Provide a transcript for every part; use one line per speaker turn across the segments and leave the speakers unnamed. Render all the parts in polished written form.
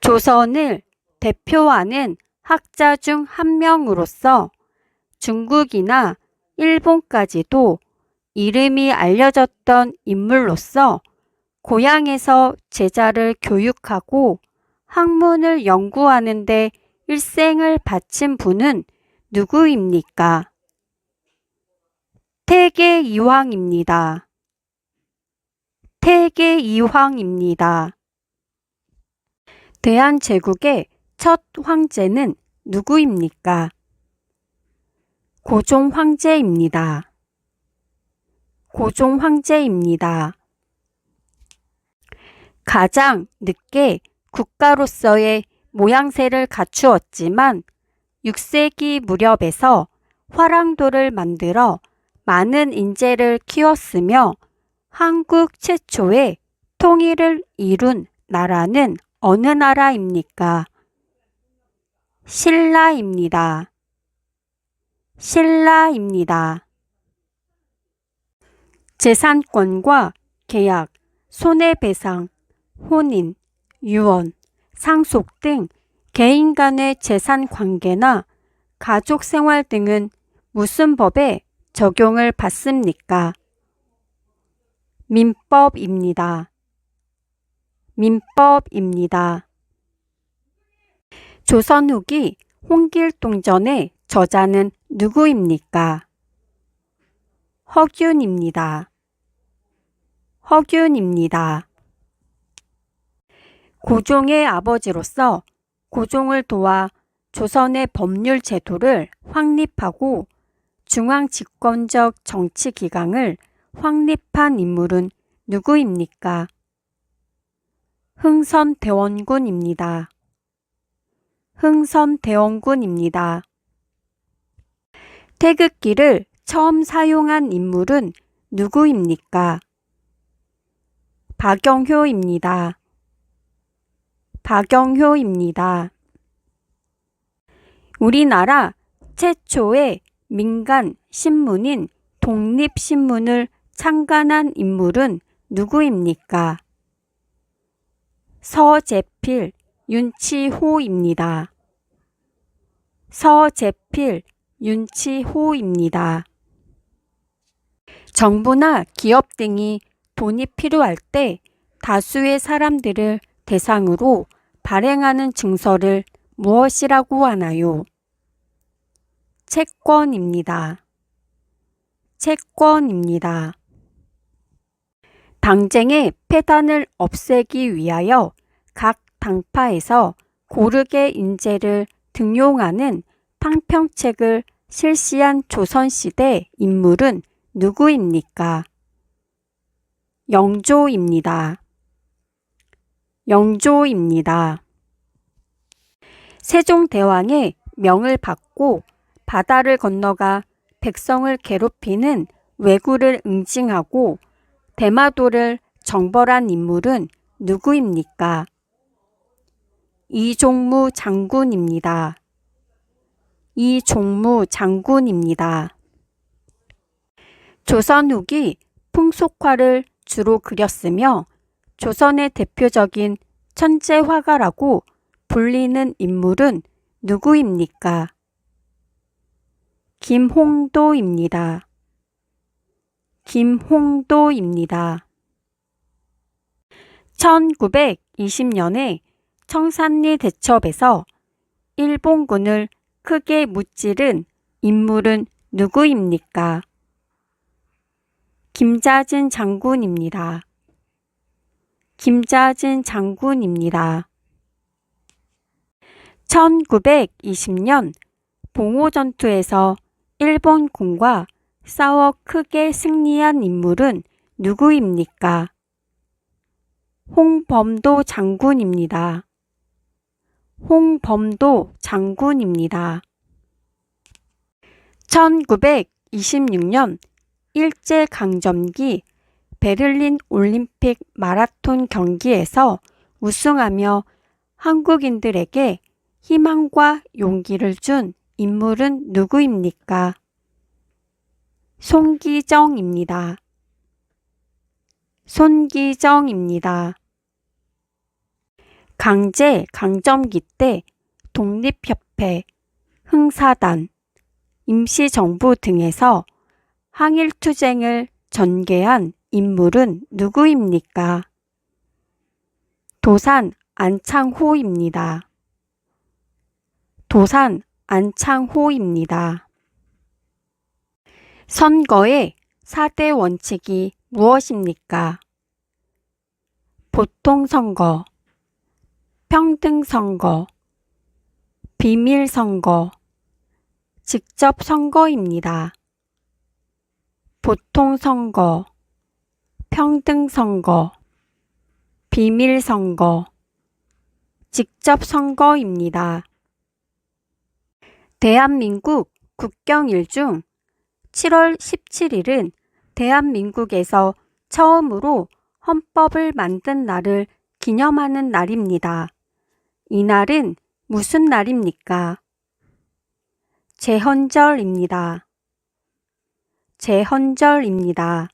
조선을 대표하는 학자 중 한 명으로서 중국이나 일본까지도 이름이 알려졌던 인물로서 고향에서 제자를 교육하고 학문을 연구하는 데 일생을 바친 분은 누구입니까? 태계이황입니다. 태계이황입니다. 대한제국의 첫 황제는 누구입니까? 고종황제입니다. 고종황제입니다. 가장 늦게 국가로서의 모양새를 갖추었지만 6세기 무렵에서 화랑도를 만들어 많은 인재를 키웠으며 한국 최초의 통일을 이룬 나라는 어느 나라입니까? 신라입니다. 신라입니다. 재산권과 계약, 손해배상, 혼인, 유언, 상속 등 개인 간의 재산 관계나 가족 생활 등은 무슨 법에 적용을 받습니까? 민법입니다. 민법입니다. 조선 후기 홍길동전의 저자는 누구입니까? 허균입니다. 허균입니다. 고종의 아버지로서 고종을 도와 조선의 법률 제도를 확립하고 중앙 집권적 정치 기강을 확립한 인물은 누구입니까? 흥선대원군입니다. 흥선대원군입니다. 태극기를 처음 사용한 인물은 누구입니까? 박영효입니다. 박영효입니다. 우리나라 최초의 민간 신문인 독립신문을 창간한 인물은 누구입니까? 서재필, 윤치호입니다. 서재필, 윤치호입니다. 정부나 기업 등이 돈이 필요할 때 다수의 사람들을 대상으로 발행하는 증서를 무엇이라고 하나요? 채권입니다. 채권입니다. 당쟁의 폐단을 없애기 위하여 각 당파에서 고르게 인재를 등용하는 탕평책을 실시한 조선시대 인물은 누구입니까? 영조입니다. 영조입니다. 세종대왕의 명을 받고 바다를 건너가 백성을 괴롭히는 왜구를 응징하고 대마도를 정벌한 인물은 누구입니까? 이종무 장군입니다. 이종무 장군입니다. 조선 후기 풍속화를 주로 그렸으며 조선의 대표적인 천재 화가라고 불리는 인물은 누구입니까? 김홍도입니다. 김홍도입니다. 1920년에 청산리 대첩에서 일본군을 크게 무찌른 인물은 누구입니까? 김자진 장군입니다. 김자진 장군입니다. 1920년 봉오전투에서 일본군과 싸워 크게 승리한 인물은 누구입니까? 홍범도 장군입니다. 홍범도 장군입니다. 1926년 일제강점기 베를린 올림픽 마라톤 경기에서 우승하며 한국인들에게 희망과 용기를 준 인물은 누구입니까? 손기정입니다. 손기정입니다. 강제 강점기 때 독립협회, 흥사단, 임시정부 등에서 항일투쟁을 전개한 인물은 누구입니까? 도산 안창호입니다. 도산 안창호입니다. 선거의 4대 원칙이 무엇입니까? 보통선거, 평등선거, 비밀선거, 직접선거입니다. 보통선거, 평등선거, 비밀선거, 직접선거입니다. 대한민국 국경일 중 7월 17일은 대한민국에서 처음으로 헌법을 만든 날을 기념하는 날입니다. 이날은 무슨 날입니까? 제헌절입니다. 제헌절입니다.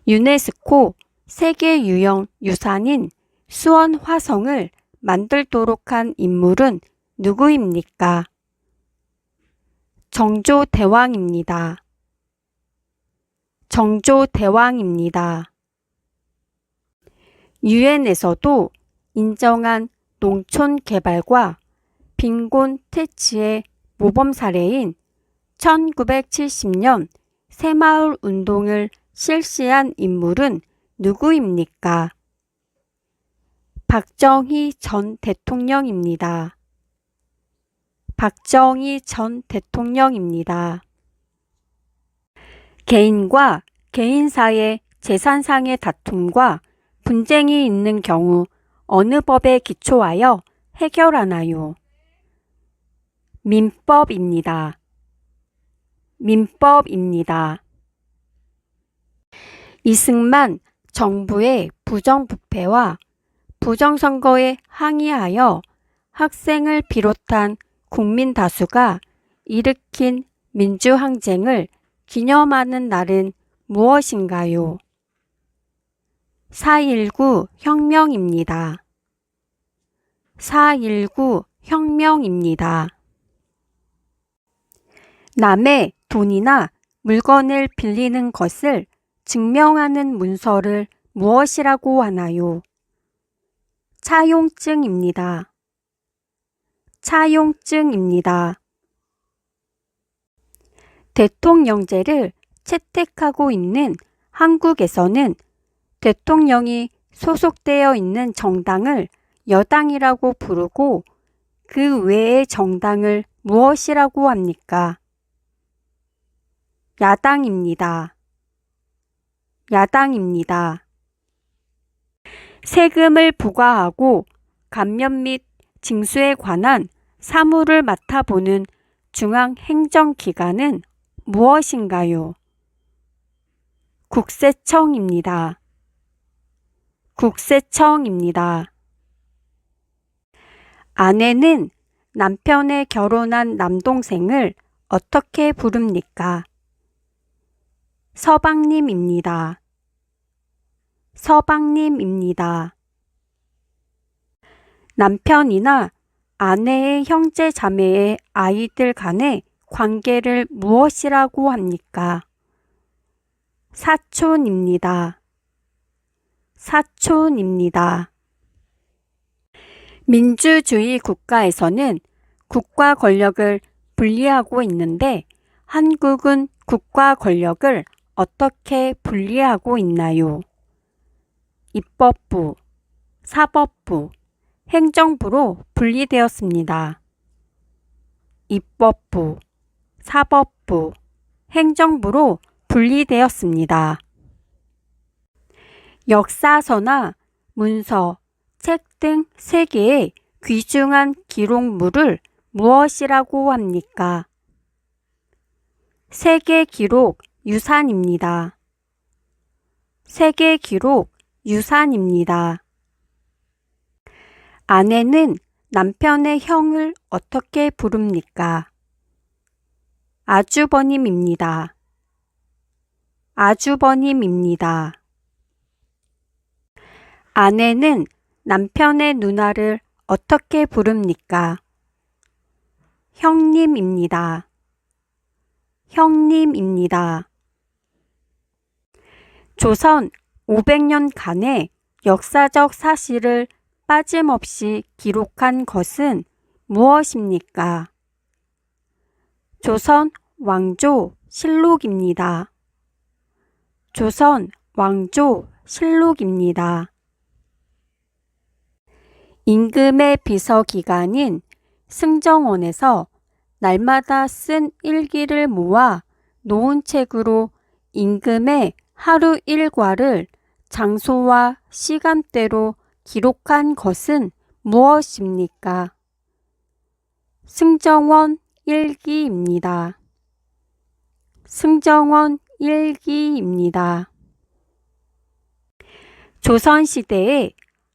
유네스코 세계유형유산인 수원 화성을 만들도록 한 인물은 누구입니까? 정조대왕입니다. 정조대왕입니다. 유엔에서도 인정한 농촌 개발과 빈곤 퇴치의 모범 사례인 1970년 새마을 운동을 실시한 인물은 누구입니까? 박정희 전 대통령입니다. 박정희 전 대통령입니다. 개인과 개인 사이의 재산상의 다툼과 분쟁이 있는 경우 어느 법에 기초하여 해결하나요? 민법입니다. 민법입니다. 이승만 정부의 부정부패와 부정선거에 항의하여 학생을 비롯한 국민 다수가 일으킨 민주항쟁을 기념하는 날은 무엇인가요? 4.19 혁명입니다. 4.19 혁명입니다. 남의 돈이나 물건을 빌리는 것을 증명하는 문서를 무엇이라고 하나요? 차용증입니다. 차용증입니다. 대통령제를 채택하고 있는 한국에서는 대통령이 소속되어 있는 정당을 여당이라고 부르고 그 외의 정당을 무엇이라고 합니까? 야당입니다. 야당입니다. 세금을 부과하고 감면 및 징수에 관한 사무를 맡아보는 중앙행정기관은 무엇인가요? 국세청입니다. 국세청입니다. 아내는 남편의 결혼한 남동생을 어떻게 부릅니까? 서방님입니다. 서방님입니다. 남편이나 아내의 형제 자매의 아이들 간의 관계를 무엇이라고 합니까? 사촌입니다. 사촌입니다. 민주주의 국가에서는 국가 권력을 분리하고 있는데 한국은 국가 권력을 어떻게 분리하고 있나요? 입법부, 사법부, 행정부로 분리되었습니다. 입법부, 사법부, 행정부로 분리되었습니다. 역사서나 문서, 책 등 세계의 귀중한 기록물을 무엇이라고 합니까? 세계기록 유산입니다. 세계기록 유산입니다. 아내는 남편의 형을 어떻게 부릅니까? 아주버님입니다. 아주버님입니다. 아내는 남편의 누나를 어떻게 부릅니까? 형님입니다. 형님입니다. 조선 500년간의 역사적 사실을 빠짐없이 기록한 것은 무엇입니까? 조선 왕조 실록입니다. 조선 왕조 실록입니다. 임금의 비서기관인 승정원에서 날마다 쓴 일기를 모아 놓은 책으로 임금의 하루 일과를 장소와 시간대로 기록한 것은 무엇입니까? 승정원 일기입니다. 승정원 일기입니다. 조선시대에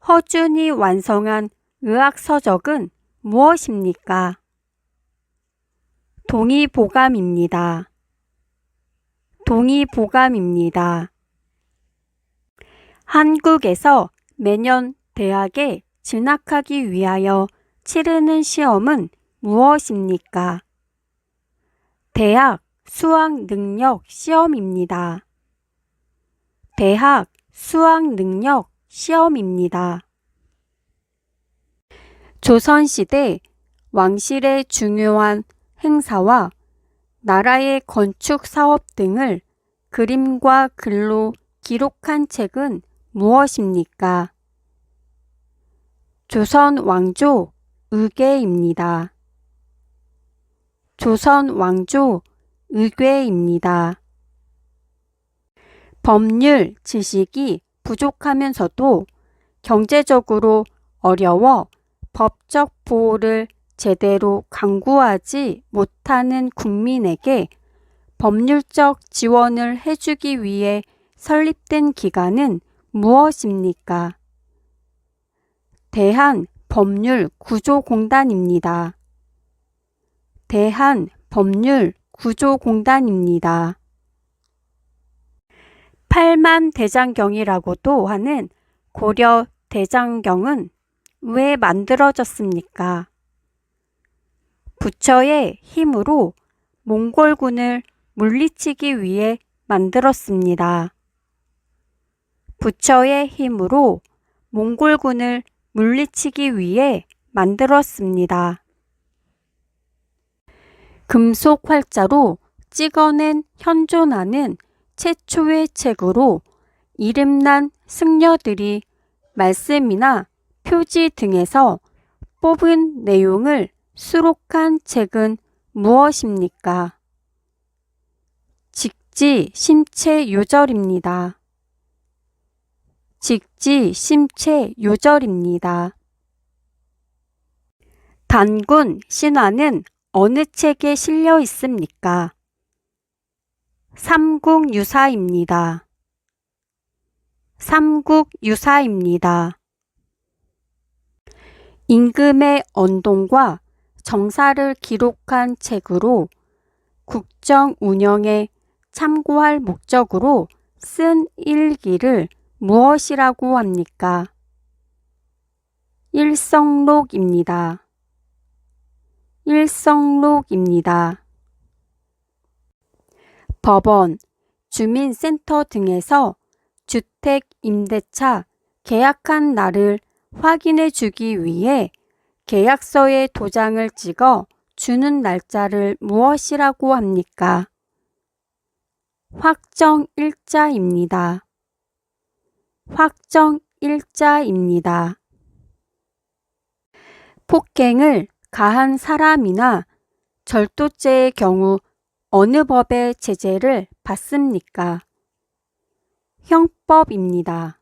허준이 완성한 의학서적은 무엇입니까? 동의보감입니다. 동의보감입니다. 한국에서 매년 대학에 진학하기 위하여 치르는 시험은 무엇입니까? 대학 수학능력 시험입니다. 대학 수학능력 시험입니다. 조선시대 왕실의 중요한 행사와 나라의 건축 사업 등을 그림과 글로 기록한 책은 무엇입니까? 조선 왕조 의궤입니다. 조선 왕조 의궤입니다. 법률 지식이 부족하면서도 경제적으로 어려워 법적 보호를 제대로 강구하지 못하는 국민에게 법률적 지원을 해주기 위해 설립된 기관은 무엇입니까? 대한법률구조공단입니다. 대한법률구조공단입니다. 팔만대장경이라고도 하는 고려 대장경은 왜 만들어졌습니까? 부처의 힘으로 몽골군을 물리치기 위해 만들었습니다. 부처의 힘으로 몽골군을 물리치기 위해 만들었습니다. 금속 활자로 찍어낸 현존하는 최초의 책으로 이름난 승려들이 말씀이나 표지 등에서 뽑은 내용을 수록한 책은 무엇입니까? 직지심체요절입니다. 직지심체요절입니다. 단군 신화는 어느 책에 실려 있습니까? 삼국유사입니다. 삼국유사입니다. 임금의 언동과 정사를 기록한 책으로 국정 운영에 참고할 목적으로 쓴 일기를 무엇이라고 합니까? 일성록입니다. 일성록입니다. 법원, 주민센터 등에서 주택 임대차 계약한 날을 확인해 주기 위해 계약서에 도장을 찍어 주는 날짜를 무엇이라고 합니까? 확정일자입니다. 확정일자입니다. 폭행을 가한 사람이나 절도죄의 경우 어느 법의 제재를 받습니까? 형법입니다.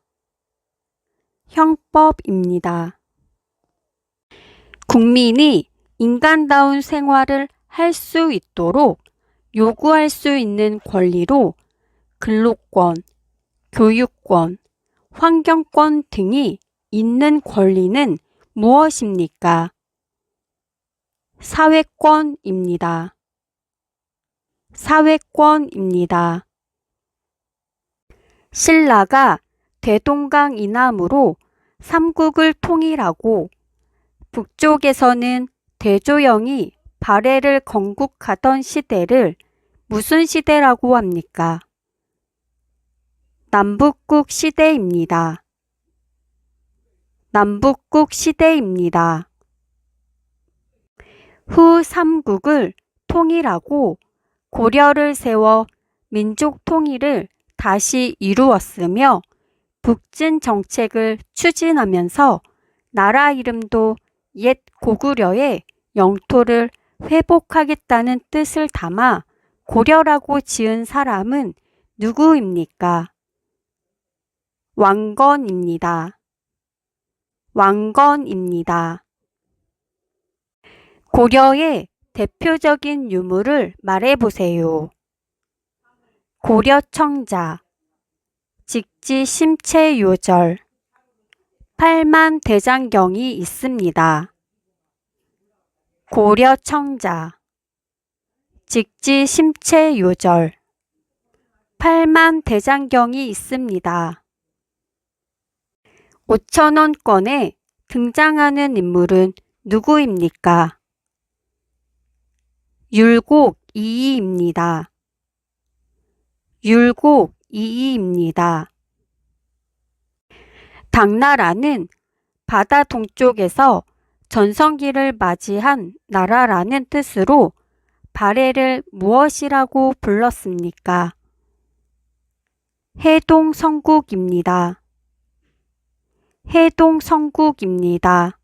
형법입니다. 국민이 인간다운 생활을 할 수 있도록 요구할 수 있는 권리로 근로권, 교육권, 환경권 등이 있는 권리는 무엇입니까? 사회권입니다. 사회권입니다. 신라가 대동강 이남으로 삼국을 통일하고 북쪽에서는 대조영이 발해를 건국하던 시대를 무슨 시대라고 합니까? 남북국 시대입니다. 남북국 시대입니다. 후 삼국을 통일하고 고려를 세워 민족 통일을 다시 이루었으며 북진 정책을 추진하면서 나라 이름도 옛 고구려의 영토를 회복하겠다는 뜻을 담아 고려라고 지은 사람은 누구입니까? 왕건입니다. 왕건입니다. 고려의 대표적인 유물을 말해보세요. 고려청자, 직지심체요절, 팔만대장경이 있습니다. 고려청자, 직지심체요절, 팔만대장경이 있습니다. 5,000원권에 등장하는 인물은 누구입니까? 율곡이이입니다. 율곡이이입니다. 당나라는 바다 동쪽에서 전성기를 맞이한 나라라는 뜻으로 발해를 무엇이라고 불렀습니까? 해동성국입니다. 해동성국입니다.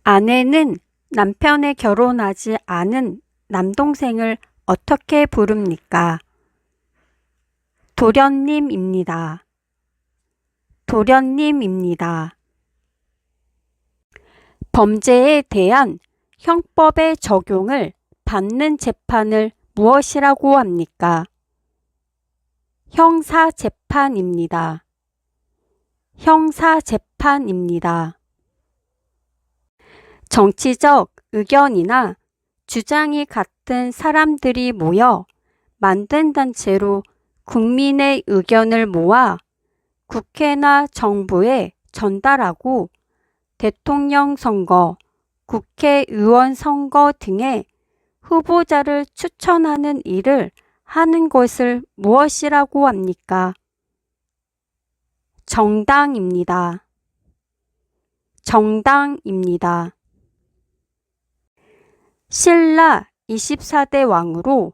아내는 남편에 결혼하지 않은 남동생을 어떻게 부릅니까? 도련님입니다. 도련님입니다. 범죄에 대한 형법의 적용을 받는 재판을 무엇이라고 합니까? 형사재판입니다. 형사재판입니다. 정치적 의견이나 주장이 같은 사람들이 모여 만든 단체로 국민의 의견을 모아 국회나 정부에 전달하고 대통령 선거, 국회의원 선거 등의 후보자를 추천하는 일을 하는 것을 무엇이라고 합니까? 정당입니다. 정당입니다. 신라 24대 왕으로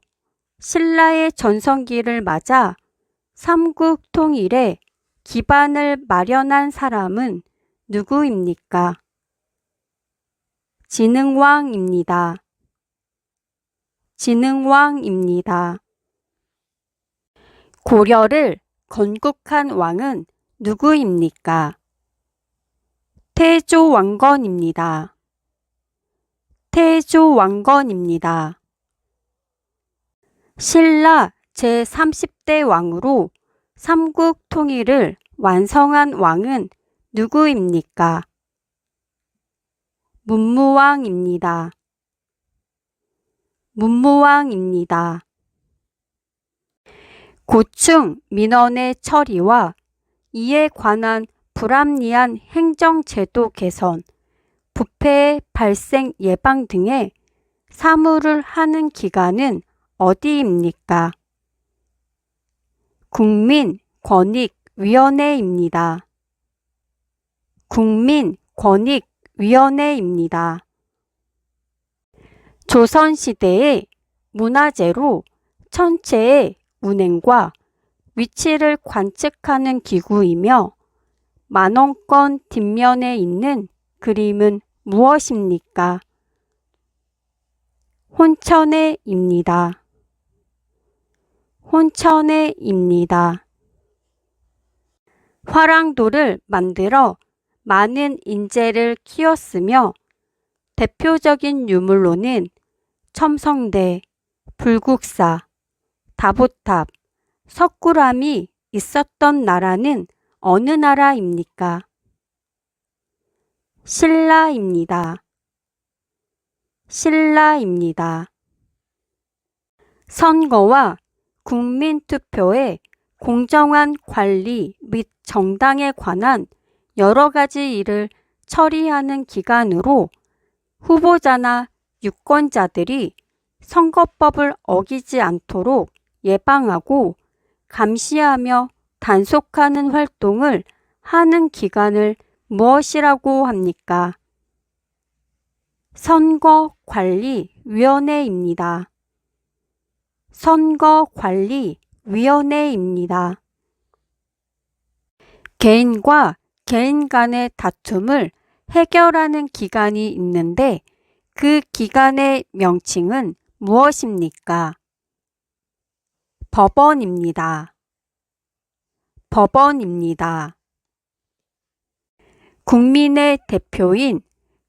신라의 전성기를 맞아 삼국 통일에 기반을 마련한 사람은 누구입니까? 진흥왕입니다. 진흥왕입니다. 고려를 건국한 왕은 누구입니까? 태조왕건입니다. 태조왕건입니다. 신라 제30대 왕으로 삼국 통일을 완성한 왕은 누구입니까? 문무왕입니다. 문무왕입니다. 고충 민원의 처리와 이에 관한 불합리한 행정제도 개선, 부패의 발생 예방 등의 사무를 하는 기관은 어디입니까? 국민권익위원회입니다. 국민권익위원회입니다. 조선시대의 문화재로 천체의 운행과 위치를 관측하는 기구이며 만원권 뒷면에 있는 그림은 무엇입니까? 혼천해입니다. 혼천해입니다. 화랑도를 만들어 많은 인재를 키웠으며 대표적인 유물로는 첨성대, 불국사, 다보탑, 석굴암이 있었던 나라는 어느 나라입니까? 신라입니다. 신라입니다. 선거와 국민투표에 공정한 관리 및 정당에 관한 여러 가지 일을 처리하는 기관으로 후보자나 유권자들이 선거법을 어기지 않도록 예방하고 감시하며 단속하는 활동을 하는 기관을 무엇이라고 합니까? 선거관리위원회입니다. 선거관리위원회입니다. 개인과 개인 간의 다툼을 해결하는 기관이 있는데 그 기관의 명칭은 무엇입니까? 법원입니다. 법원입니다. 국민의 대표인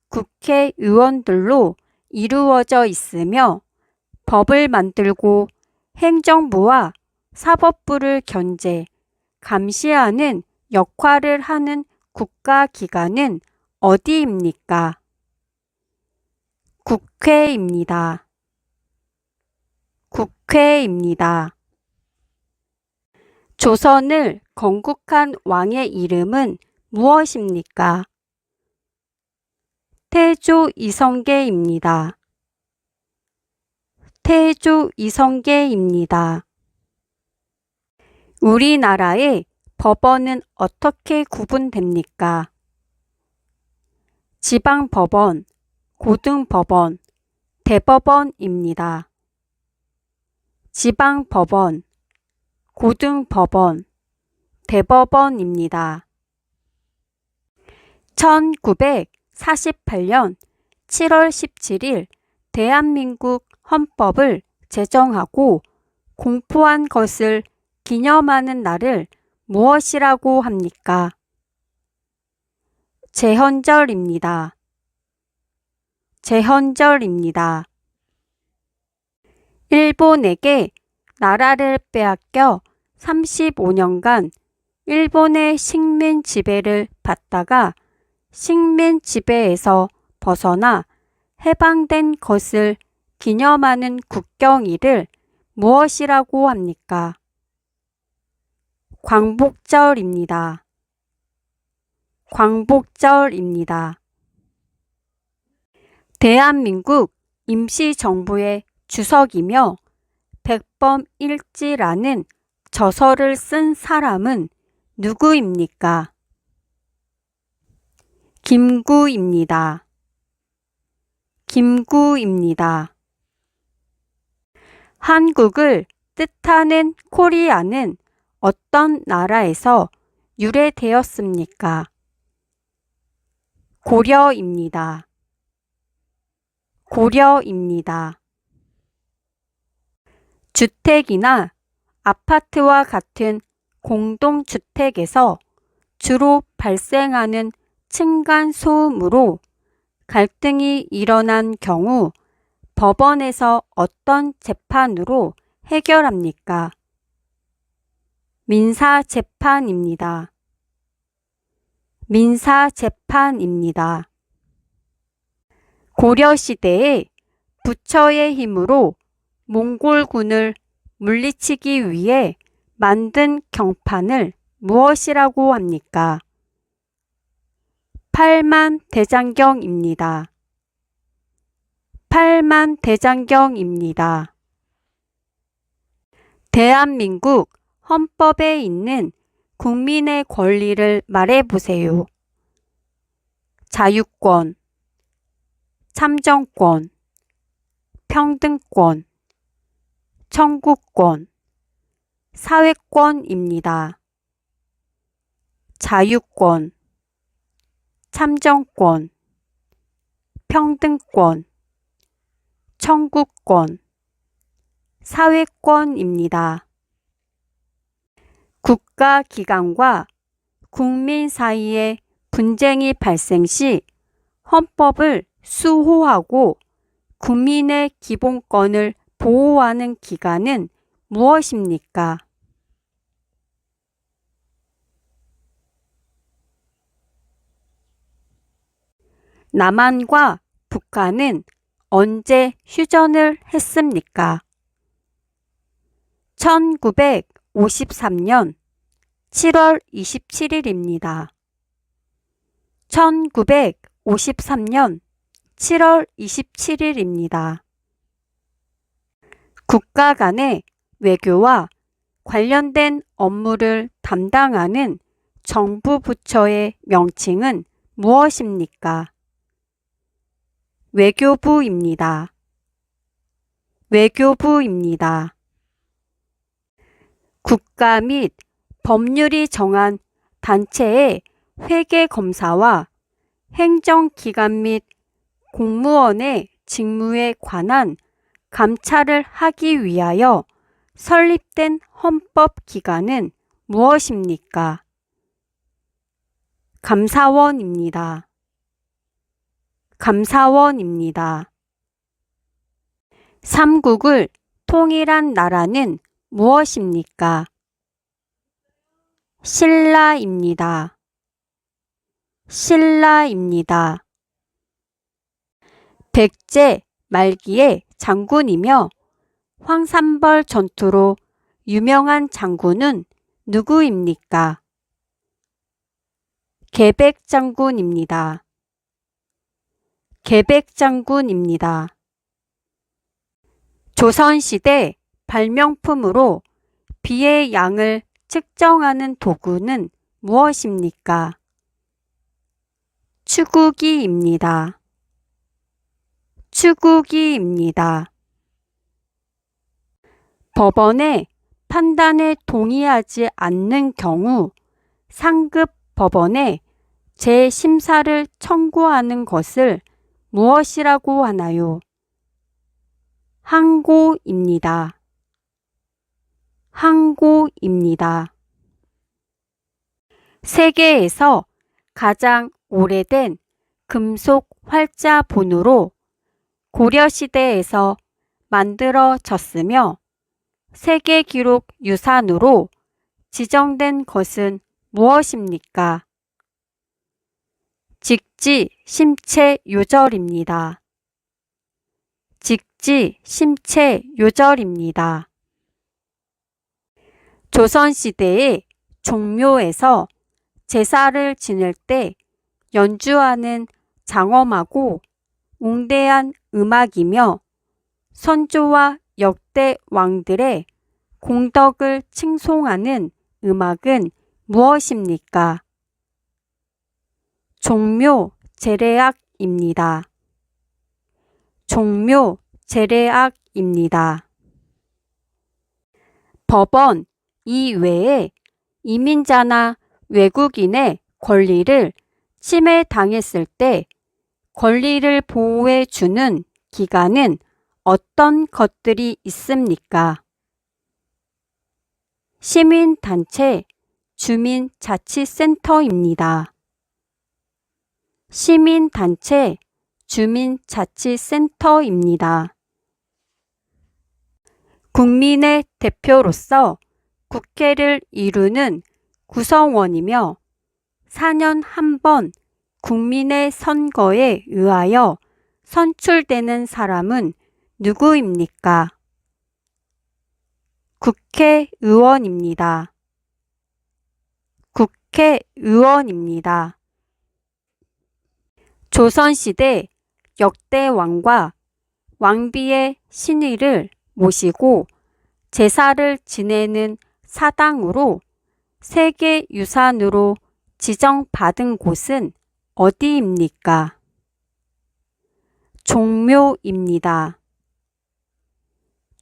국회의원들로 이루어져 있으며 법을 만들고 행정부와 사법부를 견제, 감시하는 역할을 하는 국가기관은 어디입니까? 국회입니다. 국회입니다. 조선을 건국한 왕의 이름은 무엇입니까? 태조 이성계입니다. 태조 이성계입니다. 우리나라의 법원은 어떻게 구분됩니까? 지방법원, 고등법원, 대법원입니다. 지방법원, 고등법원, 대법원입니다. 1948년 7월 17일 대한민국 헌법을 제정하고 공포한 것을 기념하는 날을 무엇이라고 합니까? 제헌절입니다. 제헌절입니다. 일본에게 나라를 빼앗겨 35년간 일본의 식민 지배를 받다가 식민 지배에서 벗어나 해방된 것을 기념하는 국경일을 무엇이라고 합니까? 광복절입니다. 광복절입니다. 대한민국 임시정부의 주석이며 백범일지라는 저서를 쓴 사람은 누구입니까? 김구입니다. 김구입니다. 한국을 뜻하는 코리아는 어떤 나라에서 유래되었습니까? 고려입니다. 고려입니다. 주택이나 아파트와 같은 공동주택에서 주로 발생하는 층간소음으로 갈등이 일어난 경우 법원에서 어떤 재판으로 해결합니까? 민사재판입니다. 민사재판입니다. 고려시대에 부처의 힘으로 몽골군을 물리치기 위해 만든 경판을 무엇이라고 합니까? 팔만대장경입니다. 팔만대장경입니다. 대한민국 헌법에 있는 국민의 권리를 말해보세요. 자유권, 참정권, 평등권, 청구권, 사회권입니다. 자유권, 참정권, 평등권, 청구권, 사회권입니다. 국가기관과 국민 사이에 분쟁이 발생 시 헌법을 수호하고 국민의 기본권을 보호하는 기관은 무엇입니까? 남한과 북한은 언제 휴전을 했습니까? 1953년 7월 27일입니다. 1953년 7월 27일입니다. 국가 간의 외교와 관련된 업무를 담당하는 정부 부처의 명칭은 무엇입니까? 외교부입니다. 외교부입니다. 국가 및 법률이 정한 단체의 회계검사와 행정기관 및 공무원의 직무에 관한 감찰을 하기 위하여 설립된 헌법기관은 무엇입니까? 감사원입니다. 감사원입니다. 삼국을 통일한 나라는 무엇입니까? 신라입니다. 신라입니다. 백제 말기의 장군이며 황산벌 전투로 유명한 장군은 누구입니까? 계백장군입니다. 계백장군입니다. 조선시대 발명품으로 비의 양을 측정하는 도구는 무엇입니까? 추구기입니다. 추구기입니다. 법원의 판단에 동의하지 않는 경우 상급 법원에 재심사를 청구하는 것을 무엇이라고 하나요? 항고입니다. 항고입니다. 세계에서 가장 오래된 금속 활자본으로 고려시대에서 만들어졌으며 세계기록 유산으로 지정된 것은 무엇입니까? 직지 심체 요절입니다. 직지 심체 요절입니다. 조선시대의 종묘에서 제사를 지낼 때 연주하는 장엄하고 웅대한 음악이며 선조와 역대 왕들의 공덕을 칭송하는 음악은 무엇입니까? 종묘 제례악입니다. 종묘 제례악입니다. 법원 이외에 이민자나 외국인의 권리를 침해당했을 때 권리를 보호해 주는 기관은 어떤 것들이 있습니까? 시민단체 주민자치센터입니다. 시민단체 주민자치센터입니다. 국민의 대표로서 국회를 이루는 구성원이며 4년 한 번 국민의 선거에 의하여 선출되는 사람은 누구입니까? 국회의원입니다. 국회의원입니다. 조선시대 역대 왕과 왕비의 신의를 모시고 제사를 지내는 사당으로 세계유산으로 지정받은 곳은 어디입니까? 종묘입니다.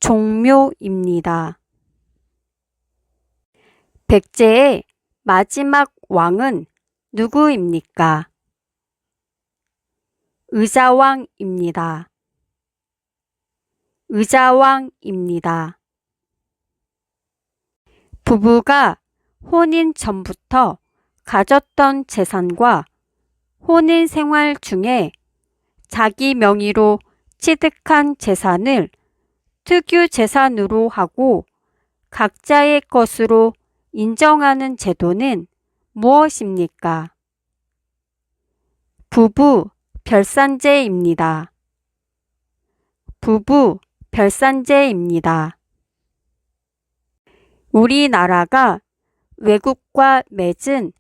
종묘입니다. 백제의 마지막 왕은 누구입니까? 의자왕입니다. 의자왕입니다. 부부가 혼인 전부터 가졌던 재산과 혼인 생활 중에 자기 명의로 취득한 재산을 특유 재산으로 하고 각자의 것으로 인정하는 제도는 무엇입니까? 부부 별산제입니다. 부부 별산제입니다. 우리나라가 외국과 맺은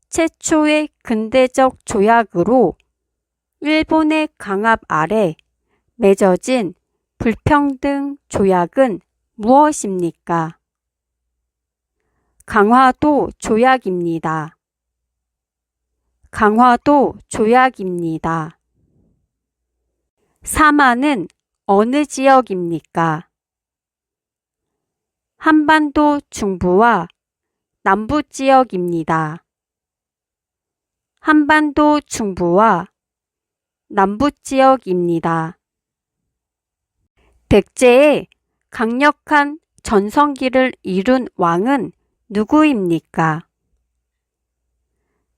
최초의 근대적 조약으로 일본의 강압 아래 맺어진 불평등 조약은 무엇입니까? 강화도 조약입니다. 강화도 조약입니다. 사마는 어느 지역입니까? 한반도 중부와 남부 지역입니다. 한반도 중부와 남부 지역입니다. 백제의 강력한 전성기를 이룬 왕은 누구입니까?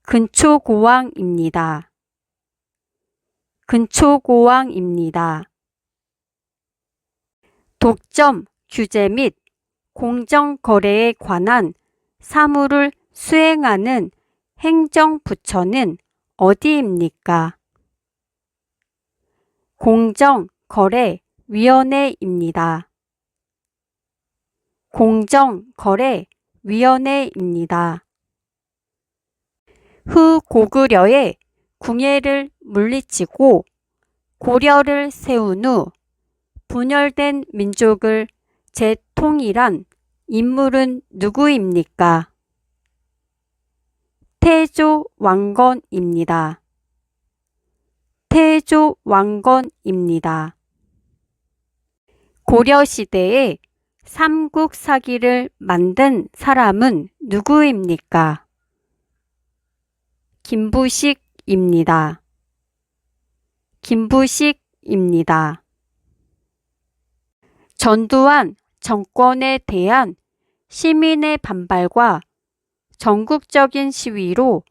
근초고왕입니다. 근초고왕입니다. 독점, 규제 및 공정거래에 관한 사무를 수행하는 행정부처는 어디입니까? 공정거래위원회입니다. 공정거래위원회입니다. 후고구려의 궁예를 물리치고 고려를 세운 후 분열된 민족을 재통일한 인물은 누구입니까? 태조왕건입니다. 태조왕건입니다. 고려시대에 삼국사기를 만든 사람은 누구입니까? 김부식입니다. 김부식입니다. 전두환 정권에 대한 시민의 반발과 전국적인 시위로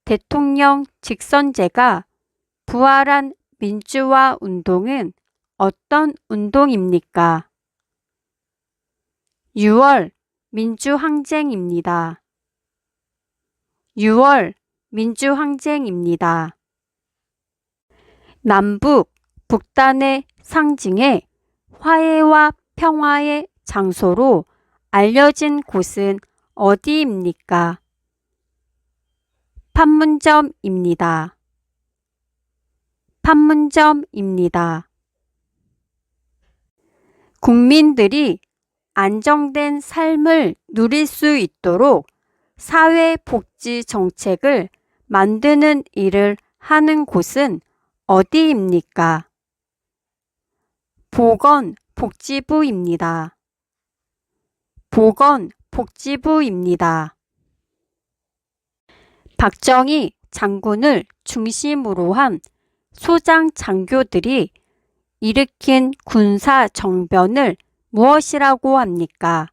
대통령 직선제가 부활한 민주화 운동은 어떤 운동입니까? 6월 민주항쟁입니다. 6월 민주항쟁입니다. 남북, 북단의 상징에 화해와 평화의 장소로 알려진 곳은 어디입니까? 판문점입니다. 판문점입니다. 국민들이 안정된 삶을 누릴 수 있도록 사회복지 정책을 만드는 일을 하는 곳은 어디입니까? 보건복지부입니다. 보건복지부입니다. 박정희 장군을 중심으로 한 소장 장교들이 일으킨 군사 정변을 무엇이라고 합니까?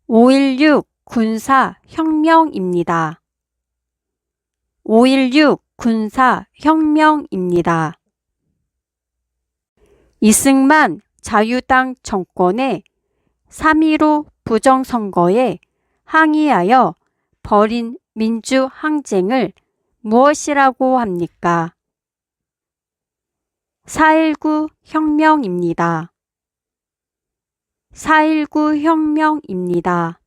5.16 군사혁명입니다. 5.16 군사혁명입니다. 이승만 자유당 정권의 3.15 부정선거에 항의하여 벌인 민주항쟁을 무엇이라고 합니까? 4.19 혁명입니다. 4.19 혁명입니다.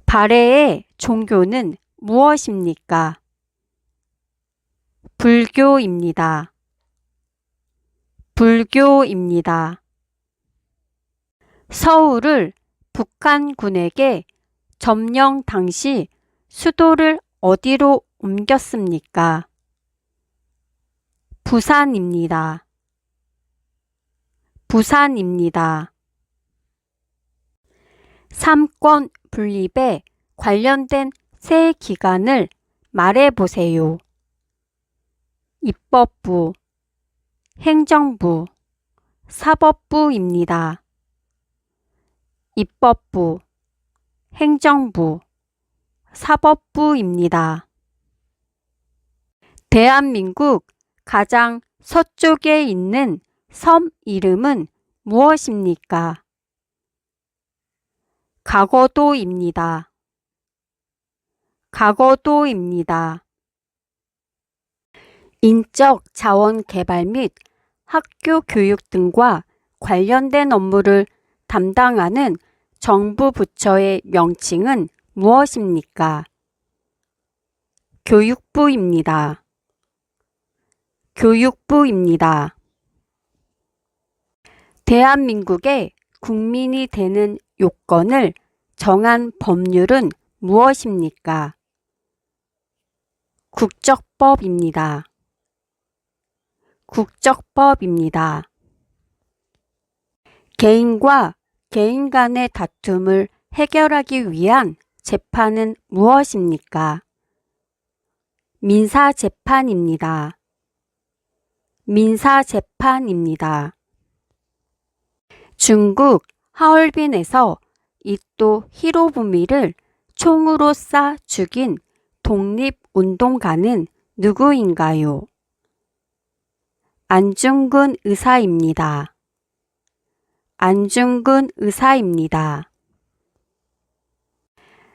발해의 종교는 무엇입니까? 불교입니다. 불교입니다. 서울을 북한군에게 점령 당시 수도를 어디로 옮겼습니까? 부산입니다. 부산입니다. 삼권 분립에 관련된 세 기관을 말해보세요. 입법부, 행정부, 사법부입니다. 입법부, 행정부, 사법부입니다. 대한민국 가장 서쪽에 있는 섬 이름은 무엇입니까? 가거도입니다. 가거도입니다. 인적 자원 개발 및 학교 교육 등과 관련된 업무를 담당하는 정부 부처의 명칭은 무엇입니까? 교육부입니다. 교육부입니다. 대한민국의 국민이 되는 요건을 정한 법률은 무엇입니까? 국적법입니다. 국적법입니다. 개인과 개인 간의 다툼을 해결하기 위한 재판은 무엇입니까? 민사재판입니다. 민사재판입니다. 중국 하얼빈에서 이토 히로부미를 총으로 쏴 죽인 독립운동가는 누구인가요? 안중근 의사입니다. 안중근 의사입니다.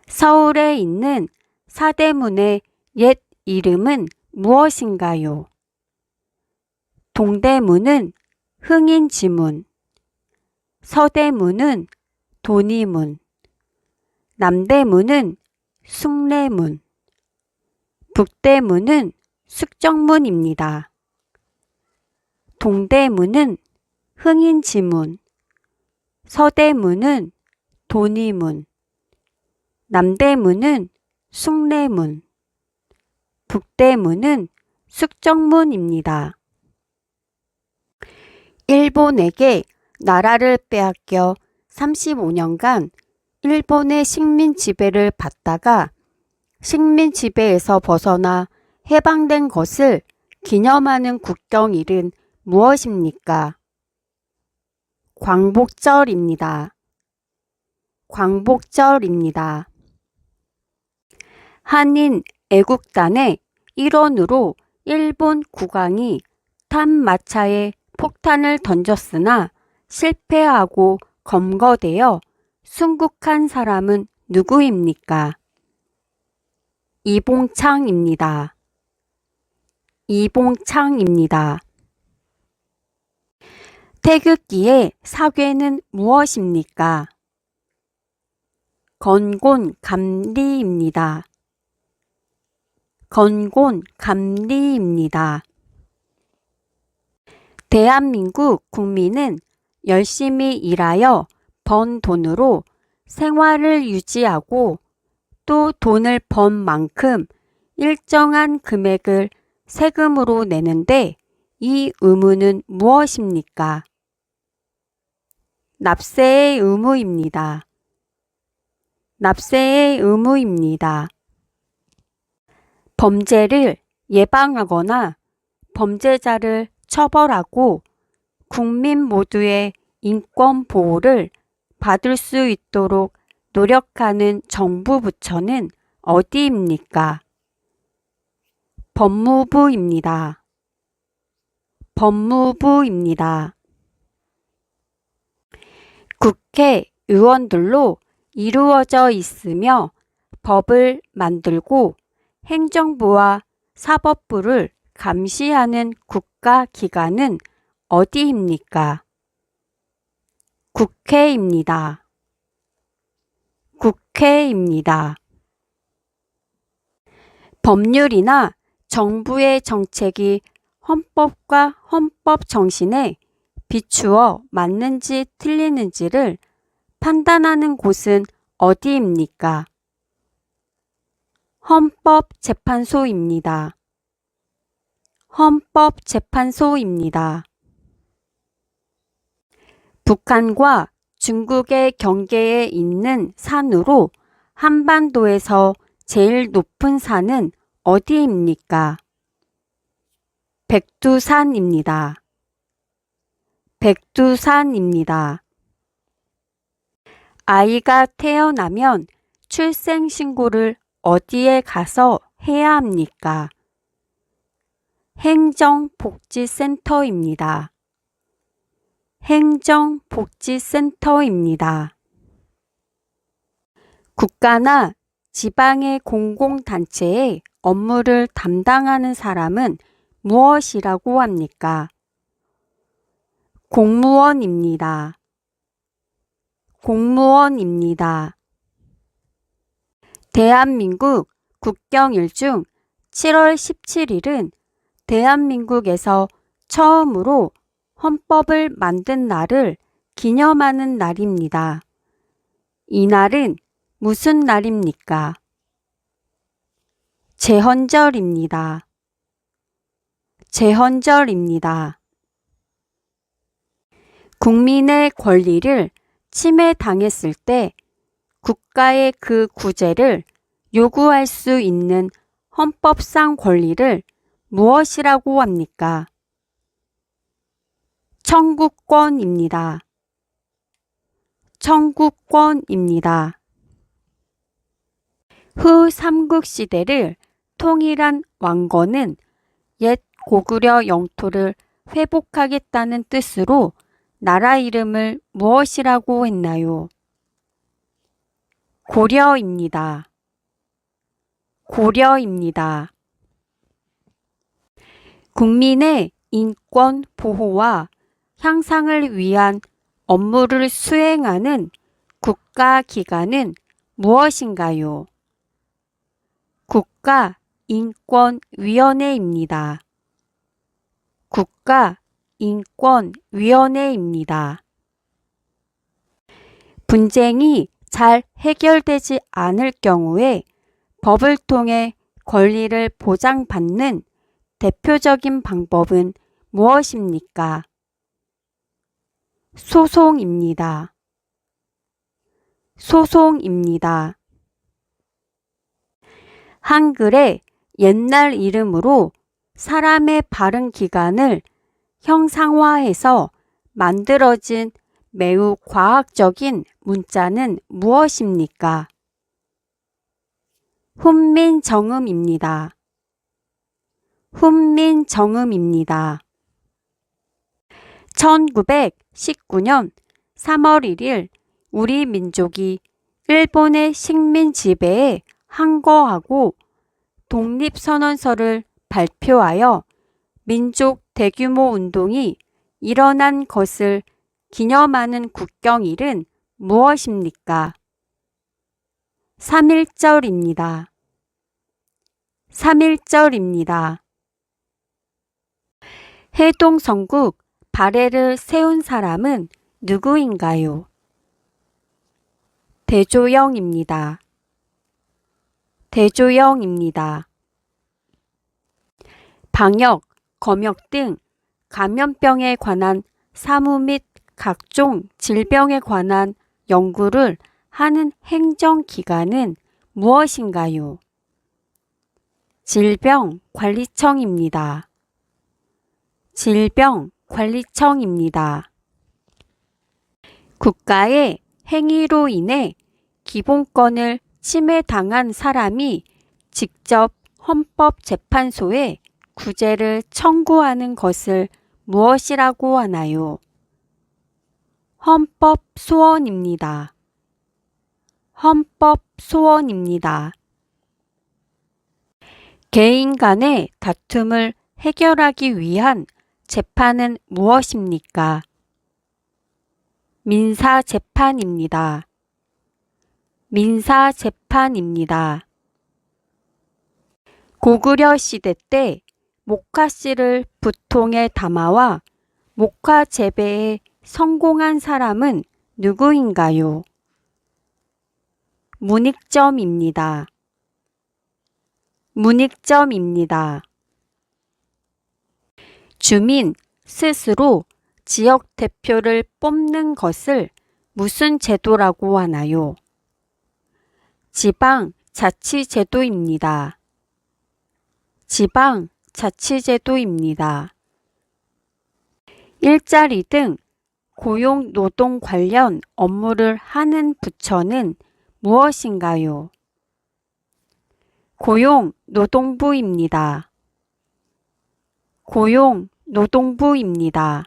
서울에 있는 사대문의 옛 이름은 무엇인가요? 동대문은 흥인지문, 서대문은 돈이문, 남대문은 숭례문, 북대문은 숙정문입니다. 동대문은 흥인지문, 서대문은 돈이문, 남대문은 숭례문, 북대문은 숙정문입니다. 일본에게 나라를 빼앗겨 35년간 일본의 식민 지배를 받다가 식민 지배에서 벗어나 해방된 것을 기념하는 국경일은 무엇입니까? 광복절입니다. 광복절입니다. 한인 애국단의 일원으로 일본 국왕이 탄 마차에 폭탄을 던졌으나 실패하고 검거되어 순국한 사람은 누구입니까? 이봉창입니다. 이봉창입니다. 태극기의 사괴는 무엇입니까? 건곤감리입니다. 건곤감리입니다. 대한민국 국민은 열심히 일하여 번 돈으로 생활을 유지하고 또 돈을 번 만큼 일정한 금액을 세금으로 내는데 이 의무는 무엇입니까? 납세의 의무입니다. 납세의 의무입니다. 범죄를 예방하거나 범죄자를 처벌하고 국민 모두의 인권 보호를 받을 수 있도록 노력하는 정부 부처는 어디입니까? 법무부입니다. 법무부입니다. 국회의원들로 이루어져 있으며 법을 만들고 행정부와 사법부를 감시하는 국가기관은 어디입니까? 국회입니다. 국회입니다. 법률이나 정부의 정책이 헌법과 헌법 정신에 비추어 맞는지 틀리는지를 판단하는 곳은 어디입니까? 헌법재판소입니다. 헌법재판소입니다. 북한과 중국의 경계에 있는 산으로 한반도에서 제일 높은 산은 어디입니까? 백두산입니다. 백두산입니다. 아이가 태어나면 출생신고를 어디에 가서 해야 합니까? 행정복지센터입니다. 행정복지센터입니다. 국가나 지방의 공공단체의 업무를 담당하는 사람은 무엇이라고 합니까? 공무원입니다. 공무원입니다. 대한민국 국경일 중 7월 17일은 대한민국에서 처음으로 헌법을 만든 날을 기념하는 날입니다. 이 날은 무슨 날입니까? 제헌절입니다. 제헌절입니다. 국민의 권리를 침해당했을 때 국가의 그 구제를 요구할 수 있는 헌법상 권리를 무엇이라고 합니까? 청구권입니다. 청구권입니다. 후 삼국시대를 통일한 왕건은 옛 고구려 영토를 회복하겠다는 뜻으로 나라 이름을 무엇이라고 했나요? 고려입니다. 고려입니다. 국민의 인권 보호와 향상을 위한 업무를 수행하는 국가기관은 무엇인가요? 국가인권위원회입니다. 국가인권위원회입니다. 분쟁이 잘 해결되지 않을 경우에 법을 통해 권리를 보장받는 대표적인 방법은 무엇입니까? 소송입니다. 소송입니다. 한글의 옛날 이름으로 사람의 발음 기관을 형상화해서 만들어진 매우 과학적인 문자는 무엇입니까? 훈민정음입니다. 훈민정음입니다. 1919년 3월 1일 우리 민족이 일본의 식민 지배에 항거하고 독립선언서를 발표하여 민족 대규모 운동이 일어난 것을 기념하는 국경일은 무엇입니까? 3.1절입니다. 3.1절입니다. 해동성국 발해를 세운 사람은 누구인가요? 대조영입니다. 대조영입니다. 방역, 검역 등 감염병에 관한 사무 및 각종 질병에 관한 연구를 하는 행정기관은 무엇인가요? 질병관리청입니다. 질병관리청입니다. 국가의 행위로 인해 기본권을 침해당한 사람이 직접 헌법재판소에 구제를 청구하는 것을 무엇이라고 하나요? 헌법소원입니다. 헌법소원입니다. 개인 간의 다툼을 해결하기 위한 재판은 무엇입니까? 민사재판입니다. 민사재판입니다. 고구려 시대 때 목화씨를 부통에 담아와 목화 재배에 성공한 사람은 누구인가요? 문익점입니다. 문익점입니다. 주민 스스로 지역 대표를 뽑는 것을 무슨 제도라고 하나요? 지방자치제도입니다. 지방자치제도입니다. 일자리 등 고용노동 관련 업무를 하는 부처는 무엇인가요? 고용노동부입니다. 고용노동부입니다.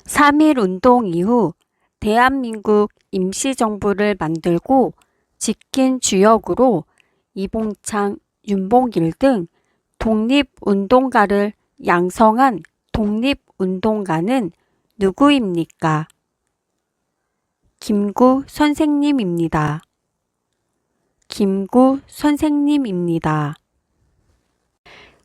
3.1운동 이후 대한민국 임시정부를 만들고 지킨 주역으로 이봉창, 윤봉길 등 독립운동가를 양성한 독립운동가는 누구입니까? 김구 선생님입니다. 김구 선생님입니다.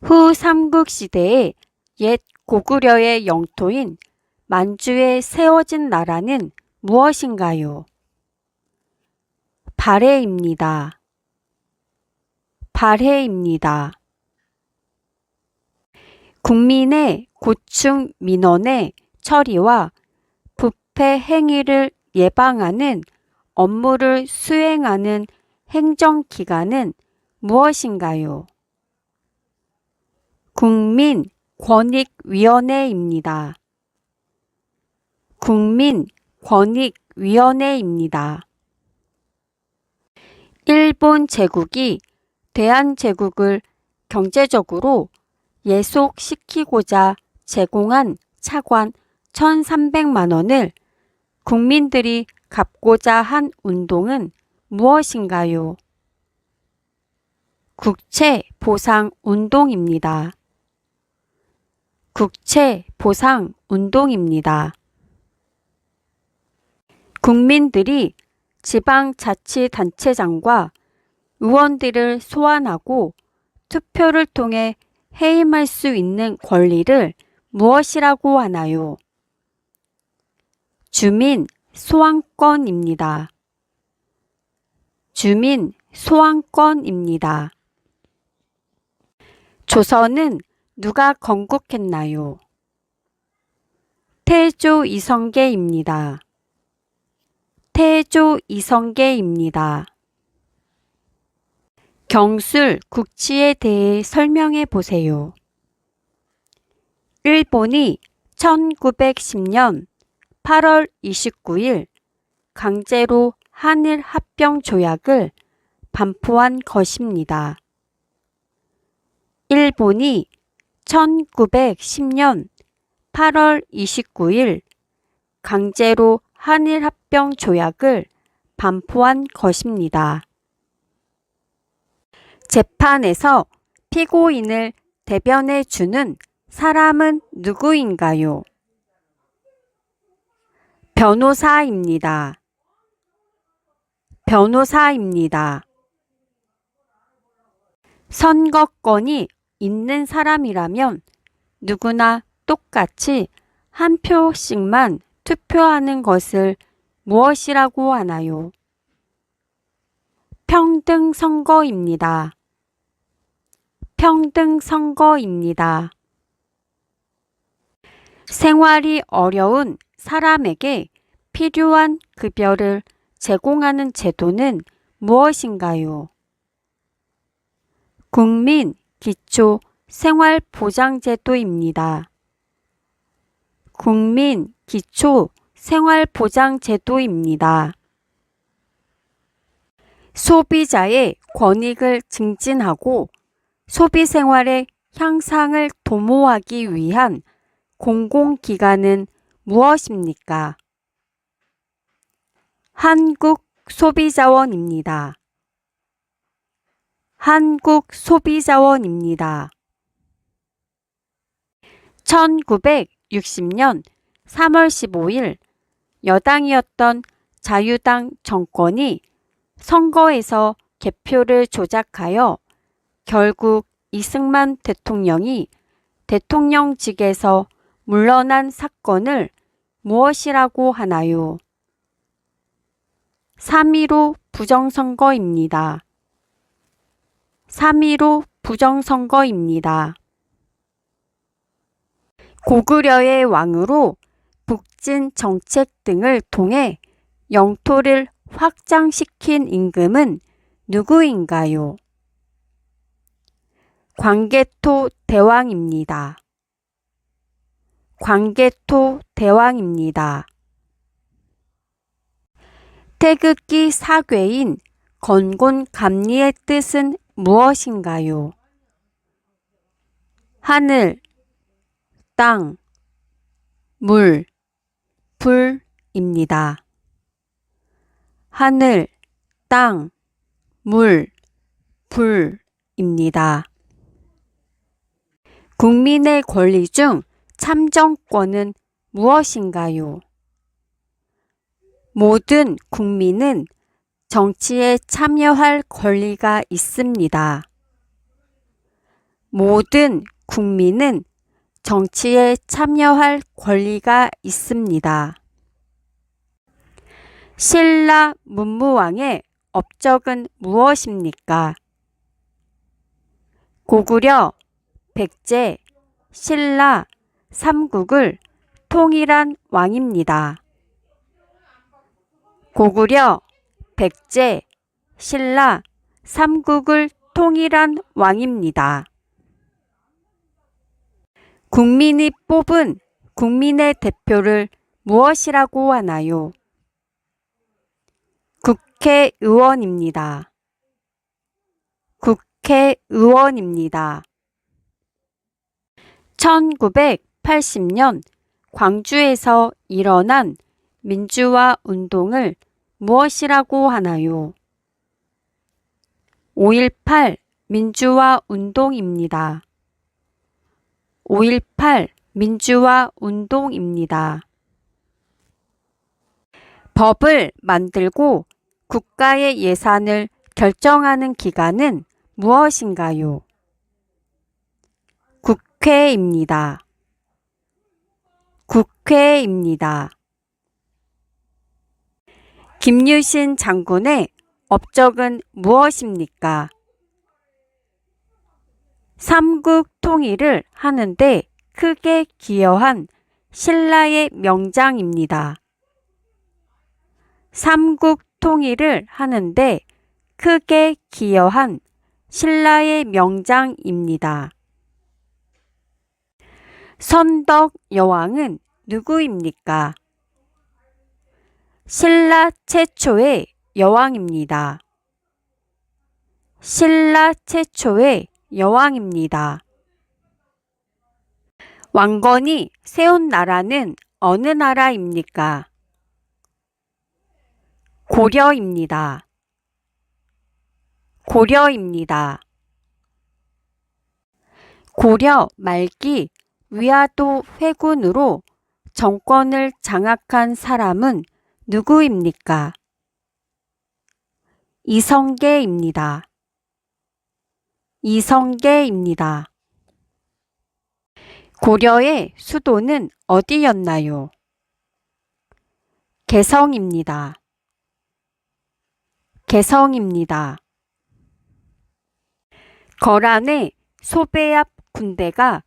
후 삼국시대에 옛 고구려의 영토인 만주에 세워진 나라는 무엇인가요? 발해입니다. 발해입니다. 국민의 고충 민원의 처리와 부패 행위를 예방하는 업무를 수행하는 행정기관은 무엇인가요? 국민권익위원회입니다. 국민권익위원회입니다. 일본 제국이 대한제국을 경제적으로 예속시키고자 제공한 차관 1,300만 원을 국민들이 갚고자 한 운동은 무엇인가요? 국채보상운동입니다. 국채보상운동입니다. 국민들이 지방자치단체장과 의원들을 소환하고 투표를 통해 해임할 수 있는 권리를 무엇이라고 하나요? 주민소환권입니다. 주민소환권입니다. 조선은 누가 건국했나요? 태조 이성계입니다. 태조 이성계입니다. 경술 국치에 대해 설명해 보세요. 일본이 1910년 8월 29일 강제로 한일 합병 조약을 반포한 것입니다. 일본이 1910년 8월 29일 강제로 한일 합병 조약을 반포한 것입니다. 재판에서 피고인을 대변해 주는 사람은 누구인가요? 변호사입니다. 변호사입니다. 선거권이 있는 사람이라면 누구나 똑같이 한 표씩만 투표하는 것을 무엇이라고 하나요? 평등선거입니다. 평등선거입니다. 생활이 어려운 사람에게 필요한 급여를 제공하는 제도는 무엇인가요? 국민기초생활보장제도입니다. 국민기초생활보장제도입니다. 소비자의 권익을 증진하고 소비생활의 향상을 도모하기 위한 공공기관은 무엇입니까? 한국소비자원입니다. 한국소비자원입니다. 1960년 3월 15일 여당이었던 자유당 정권이 선거에서 개표를 조작하여 결국 이승만 대통령이 대통령직에서 물러난 사건을 무엇이라고 하나요? 3.15 부정선거입니다. 3.15 부정선거입니다. 고구려의 왕으로 북진 정책 등을 통해 영토를 확장시킨 임금은 누구인가요? 광개토 대왕입니다. 광개토 대왕입니다. 태극기 사괴인 건곤감리의 뜻은 무엇인가요? 하늘, 땅, 물, 불입니다. 하늘, 땅, 물, 불입니다. 국민의 권리 중 참정권은 무엇인가요? 모든 국민은 정치에 참여할 권리가 있습니다. 모든 국민은 정치에 참여할 권리가 있습니다. 신라 문무왕의 업적은 무엇입니까? 고구려, 백제, 신라, 삼국을 통일한 왕입니다. 고구려, 백제, 신라, 삼국을 통일한 왕입니다. 국민이 뽑은 국민의 대표를 무엇이라고 하나요? 국회의원입니다. 국회의원입니다. 1980년 광주에서 일어난 민주화 운동을 무엇이라고 하나요? 5.18 민주화 운동입니다. 5.18 민주화 운동입니다. 법을 만들고 국가의 예산을 결정하는 기관은 무엇인가요? 국회입니다. 국회입니다. 김유신 장군의 업적은 무엇입니까? 삼국 통일을 하는데 크게 기여한 신라의 명장입니다. 삼국 통일을 하는데 크게 기여한 신라의 명장입니다. 선덕 여왕은 누구입니까? 신라 최초의 여왕입니다. 신라 최초의 여왕입니다. 왕건이 세운 나라는 어느 나라입니까? 고려입니다. 고려입니다. 고려 말기 위화도 회군으로 정권을 장악한 사람은 누구입니까? 이성계입니다. 이성계입니다. 고려의 수도는 어디였나요? 개성입니다. 개성입니다. 거란의 소배압 군대가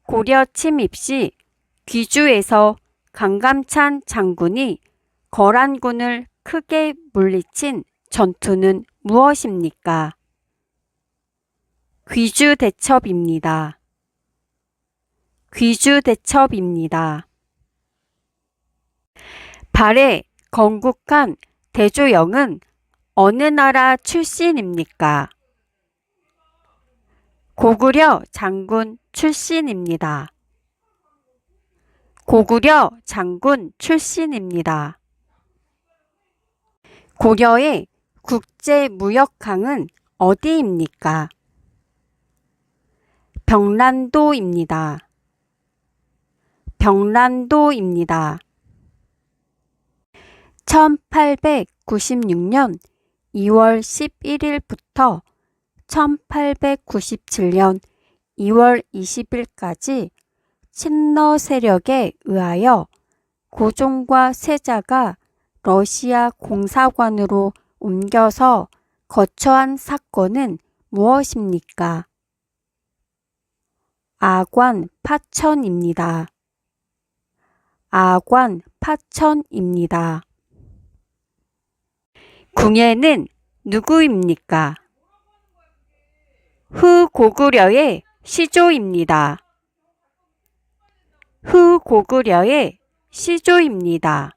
고려 침입 시 귀주에서 강감찬 장군이 거란군을 크게 물리친 전투는 무엇입니까? 귀주대첩입니다. 귀주대첩입니다. 발해 건국한 대조영은 어느 나라 출신입니까? 고구려 장군 출신입니다. 고구려 장군 출신입니다. 고려의 국제무역항은 어디입니까? 병란도입니다. 병란도입니다. 1896년 2월 11일부터 1897년 2월 20일까지 친러 세력에 의하여 고종과 세자가 러시아 공사관으로 옮겨서 거처한 사건은 무엇입니까? 아관 파천입니다. 아관 파천입니다. 궁예는 누구입니까? 후고구려의 시조입니다. 후고구려의 시조입니다.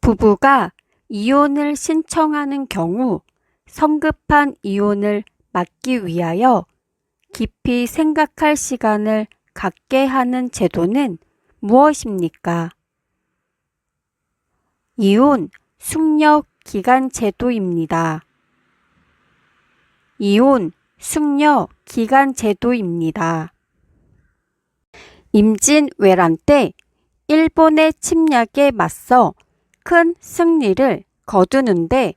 부부가 이혼을 신청하는 경우 성급한 이혼을 막기 위하여 깊이 생각할 시간을 갖게 하는 제도는 무엇입니까? 이혼 숙려 기간 제도입니다. 이혼 숙려 기간 제도입니다. 임진왜란 때 일본의 침략에 맞서 큰 승리를 거두는데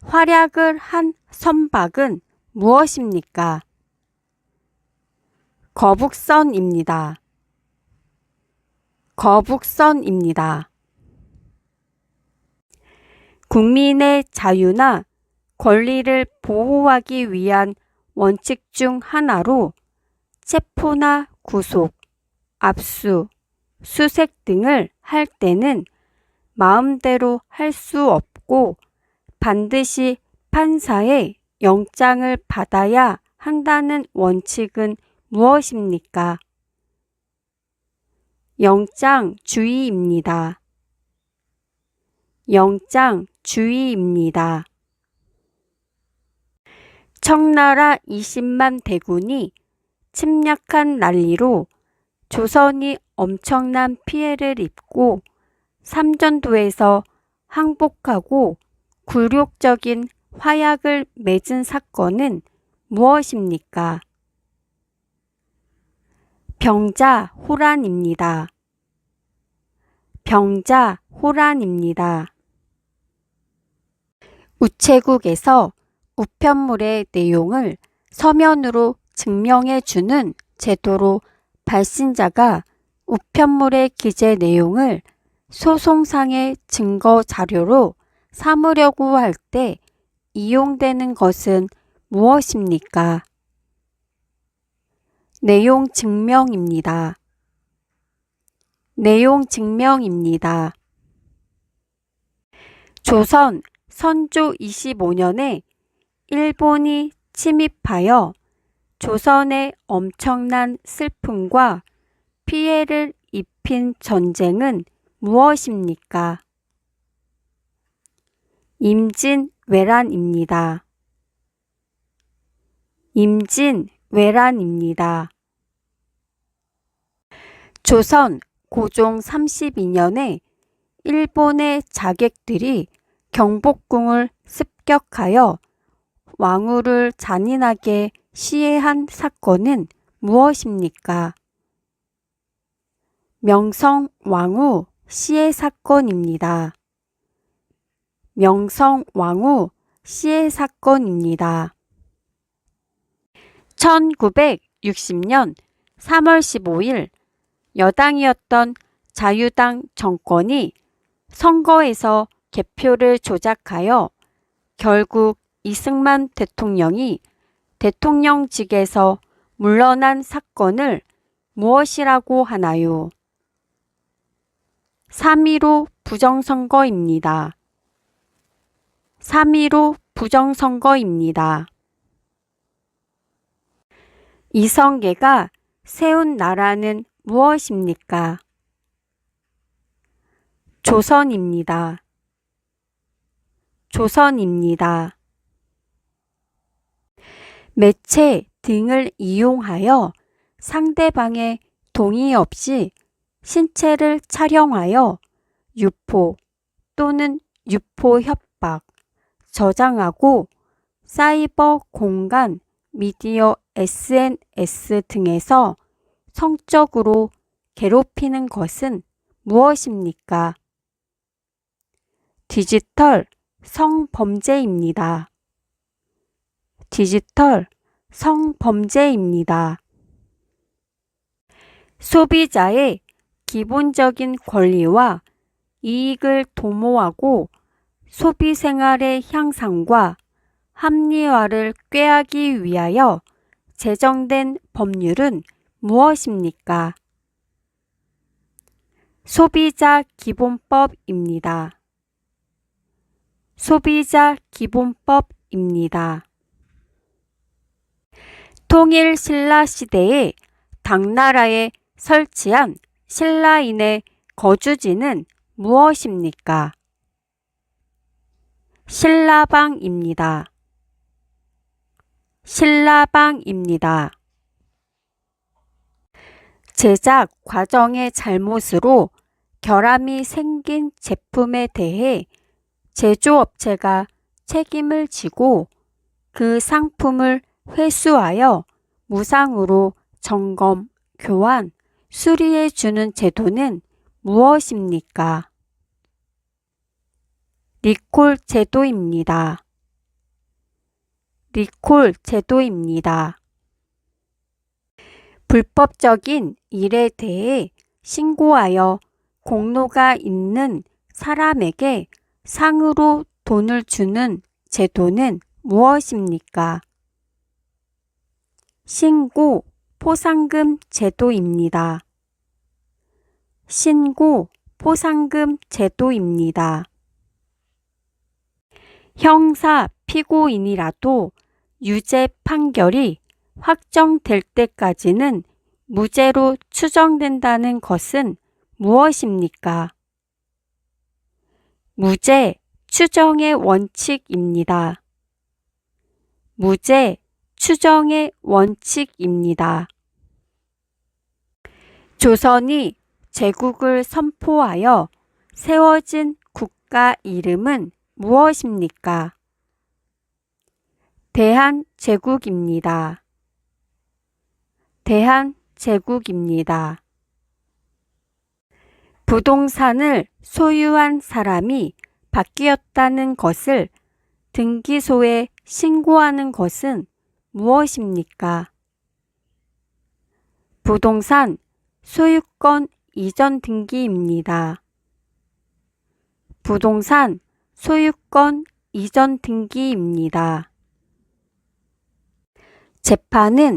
활약을 한 선박은 무엇입니까? 거북선입니다. 거북선입니다. 국민의 자유나 권리를 보호하기 위한 원칙 중 하나로 체포나 구속, 압수, 수색 등을 할 때는 마음대로 할 수 없고 반드시 판사의 영장을 받아야 한다는 원칙은 무엇입니까? 영장주의입니다. 영장주의입니다. 청나라 20만 대군이 침략한 난리로 조선이 엄청난 피해를 입고 삼전도에서 항복하고 굴욕적인 화약을 맺은 사건은 무엇입니까? 병자호란입니다. 병자호란입니다. 우체국에서 우편물의 내용을 서면으로 증명해 주는 제도로 발신자가 우편물의 기재 내용을 소송상의 증거 자료로 삼으려고 할 때 이용되는 것은 무엇입니까? 내용 증명입니다. 내용 증명입니다. 조선 선조 25년에 일본이 침입하여 조선에 엄청난 슬픔과 피해를 입힌 전쟁은 무엇입니까? 임진왜란입니다. 임진왜란입니다. 조선 고종 32년에 일본의 자객들이 경복궁을 습격하여 왕후를 잔인하게 시해한 사건은 무엇입니까? 명성왕후 시해 사건입니다. 명성왕후 시해 사건입니다. 1960년 3월 15일 여당이었던 자유당 정권이 선거에서 개표를 조작하여 결국 이승만 대통령이 대통령직에서 물러난 사건을 무엇이라고 하나요? 3.15 부정선거입니다. 3.15 부정선거입니다. 이성계가 세운 나라는 무엇입니까? 조선입니다. 조선입니다. 매체 등을 이용하여 상대방의 동의 없이 신체를 촬영하여 유포 또는 유포 협박, 저장하고 사이버 공간, 미디어 SNS 등에서 성적으로 괴롭히는 것은 무엇입니까? 디지털 성범죄입니다. 디지털 성범죄입니다. 소비자의 기본적인 권리와 이익을 도모하고 소비 생활의 향상과 합리화를 꾀하기 위하여 제정된 법률은 무엇입니까? 소비자 기본법입니다. 소비자 기본법입니다. 통일 신라 시대에 당나라에 설치한 신라인의 거주지는 무엇입니까? 신라방입니다. 신라방입니다. 제작 과정의 잘못으로 결함이 생긴 제품에 대해 제조업체가 책임을 지고 그 상품을 회수하여 무상으로 점검, 교환, 수리해 주는 제도는 무엇입니까? 리콜 제도입니다. 리콜 제도입니다. 불법적인 일에 대해 신고하여 공로가 있는 사람에게 상으로 돈을 주는 제도는 무엇입니까? 신고 포상금 제도입니다. 신고 포상금 제도입니다. 형사 피고인이라도 유죄 판결이 확정될 때까지는 무죄로 추정된다는 것은 무엇입니까? 무죄 추정의 원칙입니다. 무죄 추정의 원칙입니다. 조선이 제국을 선포하여 세워진 국가 이름은 무엇입니까? 대한제국입니다. 대한제국입니다. 부동산을 소유한 사람이 바뀌었다는 것을 등기소에 신고하는 것은 무엇입니까? 부동산 소유권 이전 등기입니다. 부동산 소유권 이전 등기입니다. 재판은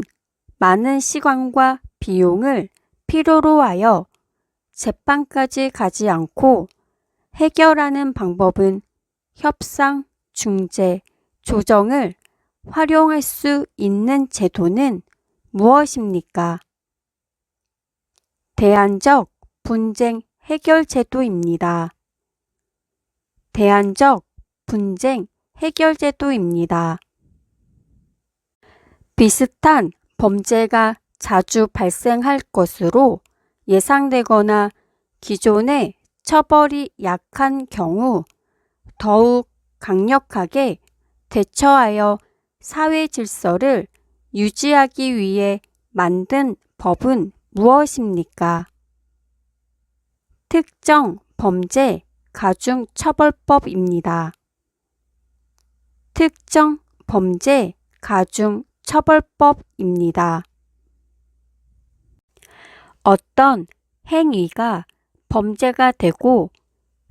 많은 시간과 비용을 필요로 하여 재판까지 가지 않고 해결하는 방법은 협상, 중재, 조정을 활용할 수 있는 제도는 무엇입니까? 대안적 분쟁 해결 제도입니다. 대안적 분쟁 해결 제도입니다. 비슷한 범죄가 자주 발생할 것으로 예상되거나 기존의 처벌이 약한 경우 더욱 강력하게 대처하여 사회 질서를 유지하기 위해 만든 법은 무엇입니까? 특정 범죄 가중처벌법입니다. 특정 범죄 가중처벌법입니다. 어떤 행위가 범죄가 되고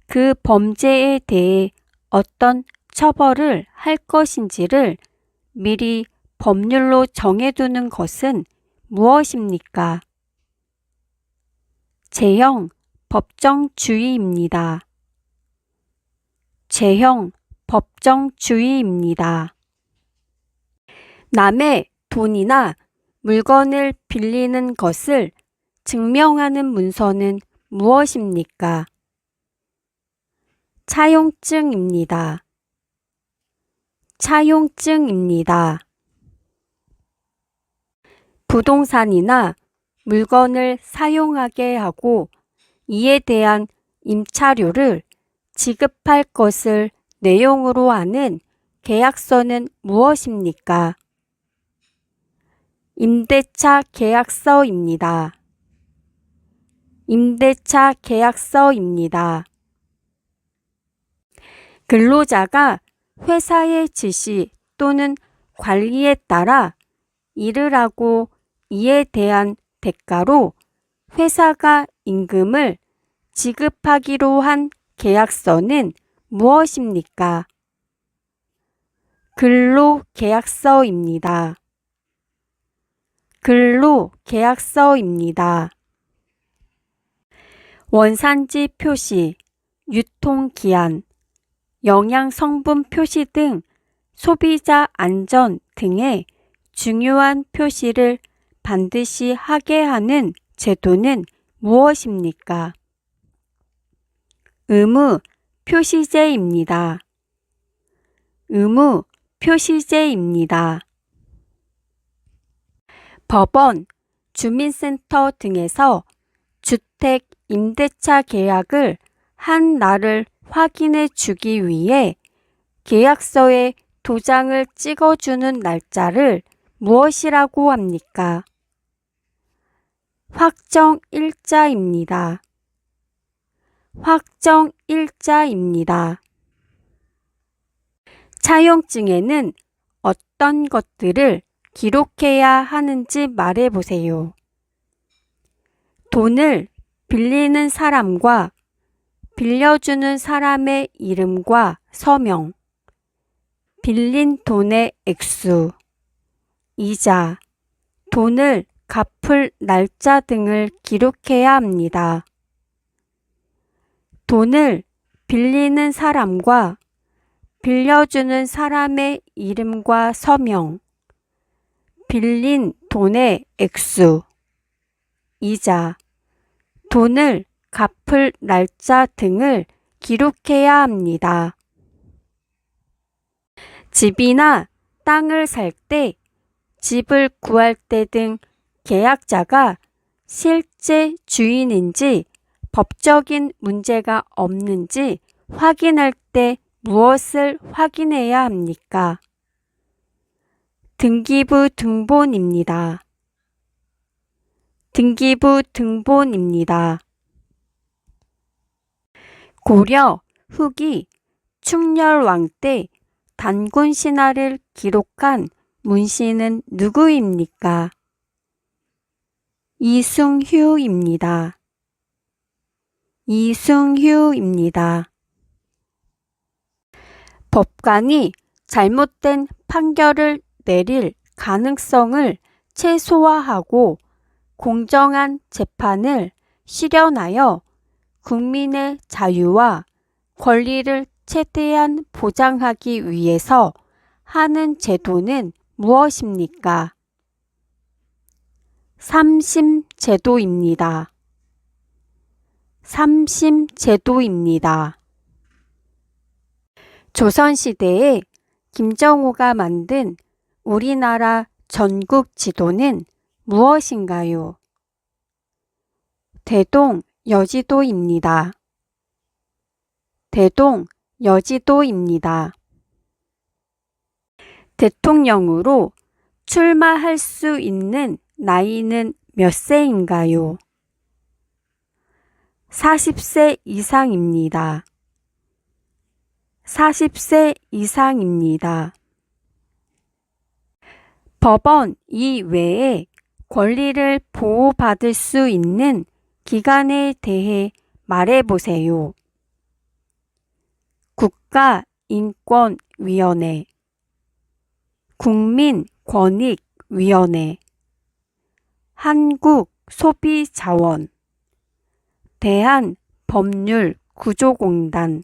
그 범죄에 대해 어떤 처벌을 할 것인지를 미리 법률로 정해두는 것은 무엇입니까? 제형 법정주의입니다. 제형 법정주의입니다. 남의 돈이나 물건을 빌리는 것을 증명하는 문서는 무엇입니까? 차용증입니다. 차용증입니다. 부동산이나 물건을 사용하게 하고 이에 대한 임차료를 지급할 것을 내용으로 하는 계약서는 무엇입니까? 임대차 계약서입니다. 임대차 계약서입니다. 근로자가 회사의 지시 또는 관리에 따라 일을 하고 이에 대한 대가로 회사가 임금을 지급하기로 한 계약서는 무엇입니까? 근로계약서입니다. 근로계약서입니다. 원산지 표시, 유통기한, 영양성분 표시 등 소비자 안전 등의 중요한 표시를 반드시 하게 하는 제도는 무엇입니까? 의무 표시제입니다. 의무 표시제입니다. 법원, 주민센터 등에서 주택 임대차 계약을 한 날을 확인해 주기 위해 계약서에 도장을 찍어주는 날짜를 무엇이라고 합니까? 확정일자입니다. 확정일자입니다. 차용증에는 어떤 것들을 기록해야 하는지 말해보세요. 돈을 빌리는 사람과 빌려주는 사람의 이름과 서명, 빌린 돈의 액수, 이자, 돈을 갚을 날짜 등을 기록해야 합니다. 돈을 빌리는 사람과 빌려주는 사람의 이름과 서명, 빌린 돈의 액수, 이자, 돈을 갚을 날짜 등을 기록해야 합니다. 집이나 땅을 살 때, 집을 구할 때 등 계약자가 실제 주인인지 법적인 문제가 없는지 확인할 때 무엇을 확인해야 합니까? 등기부 등본입니다. 등기부 등본입니다. 고려 후기 충렬왕 때 단군 신화를 기록한 문신은 누구입니까? 이승휴입니다. 이승휴입니다. 법관이 잘못된 판결을 내릴 가능성을 최소화하고 공정한 재판을 실현하여 국민의 자유와 권리를 최대한 보장하기 위해서 하는 제도는 무엇입니까? 삼심제도입니다. 삼심제도입니다. 조선시대에 김정호가 만든 우리나라 전국 지도는 무엇인가요? 대동여지도입니다. 대동여지도입니다. 대통령으로 출마할 수 있는 나이는 몇 세인가요? 40세 이상입니다. 40세 이상입니다. 법원 이외에 권리를 보호받을 수 있는 기관에 대해 말해보세요. 국가인권위원회, 국민권익위원회, 한국소비자원, 대한법률구조공단,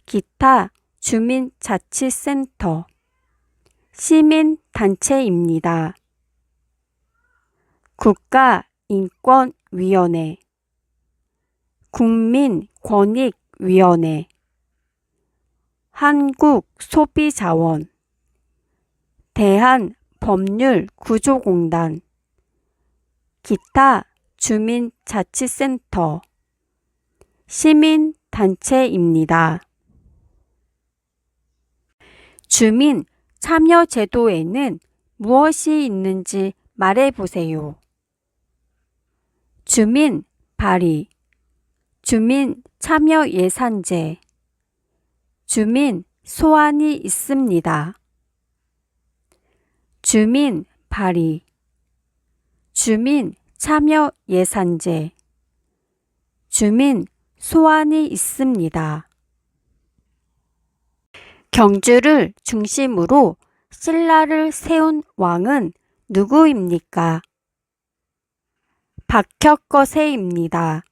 기타 주민자치센터, 시민단체입니다. 국가인권위원회, 국민권익위원회, 한국소비자원, 대한법률구조공단, 기타 주민자치센터, 시민단체입니다. 주민참여제도에는 무엇이 있는지 말해보세요. 주민발의, 주민참여예산제, 주민소환이 있습니다. 주민발의, 주민참여예산제, 주민소환이 있습니다. 경주를 중심으로 신라를 세운 왕은 누구입니까? 박혁거세입니다.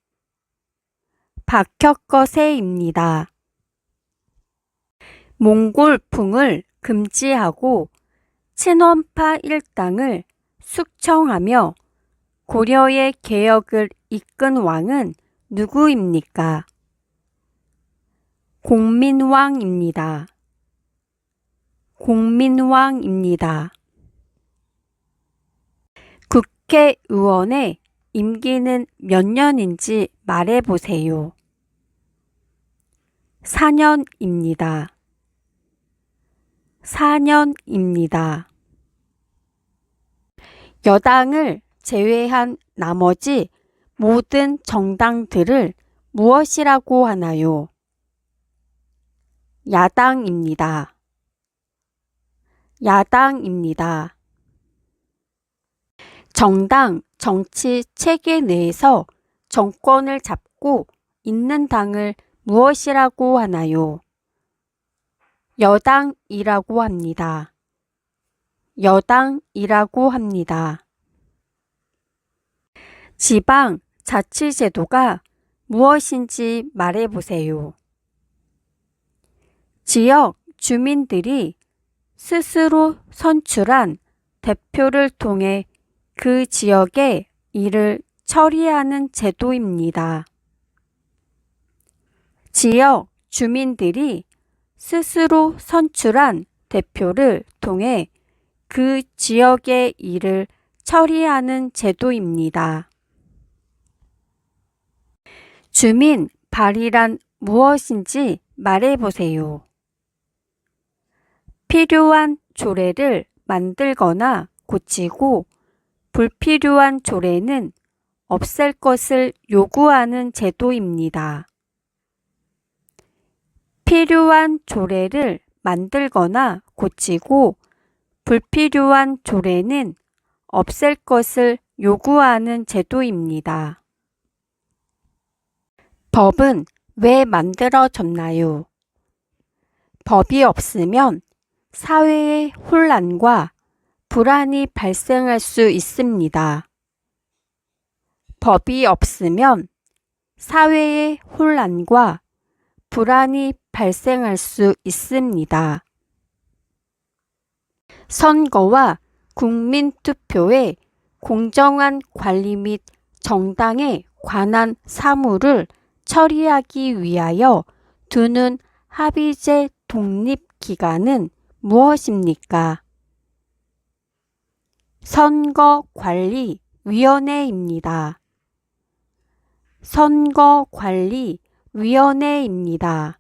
박혁거세입니다. 몽골풍을 금지하고 친원파 일당을 숙청하며 고려의 개혁을 이끈 왕은 누구입니까? 공민왕입니다. 공민왕입니다. 국회의원의 임기는 몇 년인지 말해보세요. 4년입니다. 4년입니다. 여당을 제외한 나머지 모든 정당들을 무엇이라고 하나요? 야당입니다. 야당입니다. 정당, 정치 체계 내에서 정권을 잡고 있는 당을 무엇이라고 하나요? 여당이라고 합니다. 여당이라고 합니다. 지방 자치제도가 무엇인지 말해보세요. 지역 주민들이 스스로 선출한 대표를 통해 그 지역의 일을 처리하는 제도입니다. 지역 주민들이 스스로 선출한 대표를 통해 그 지역의 일을 처리하는 제도입니다. 주민 발의란 무엇인지 말해보세요. 필요한 조례를 만들거나 고치고 불필요한 조례는 없앨 것을 요구하는 제도입니다. 필요한 조례를 만들거나 고치고 불필요한 조례는 없앨 것을 요구하는 제도입니다. 법은 왜 만들어졌나요? 법이 없으면 사회의 혼란과 불안이 발생할 수 있습니다. 법이 없으면 사회의 혼란과 불안이 발생할 수 있습니다. 선거와 국민투표의 공정한 관리 및 정당에 관한 사무를 처리하기 위하여 두는 합의제 독립기관은 무엇입니까? 선거관리위원회입니다. 선거관리위원회입니다.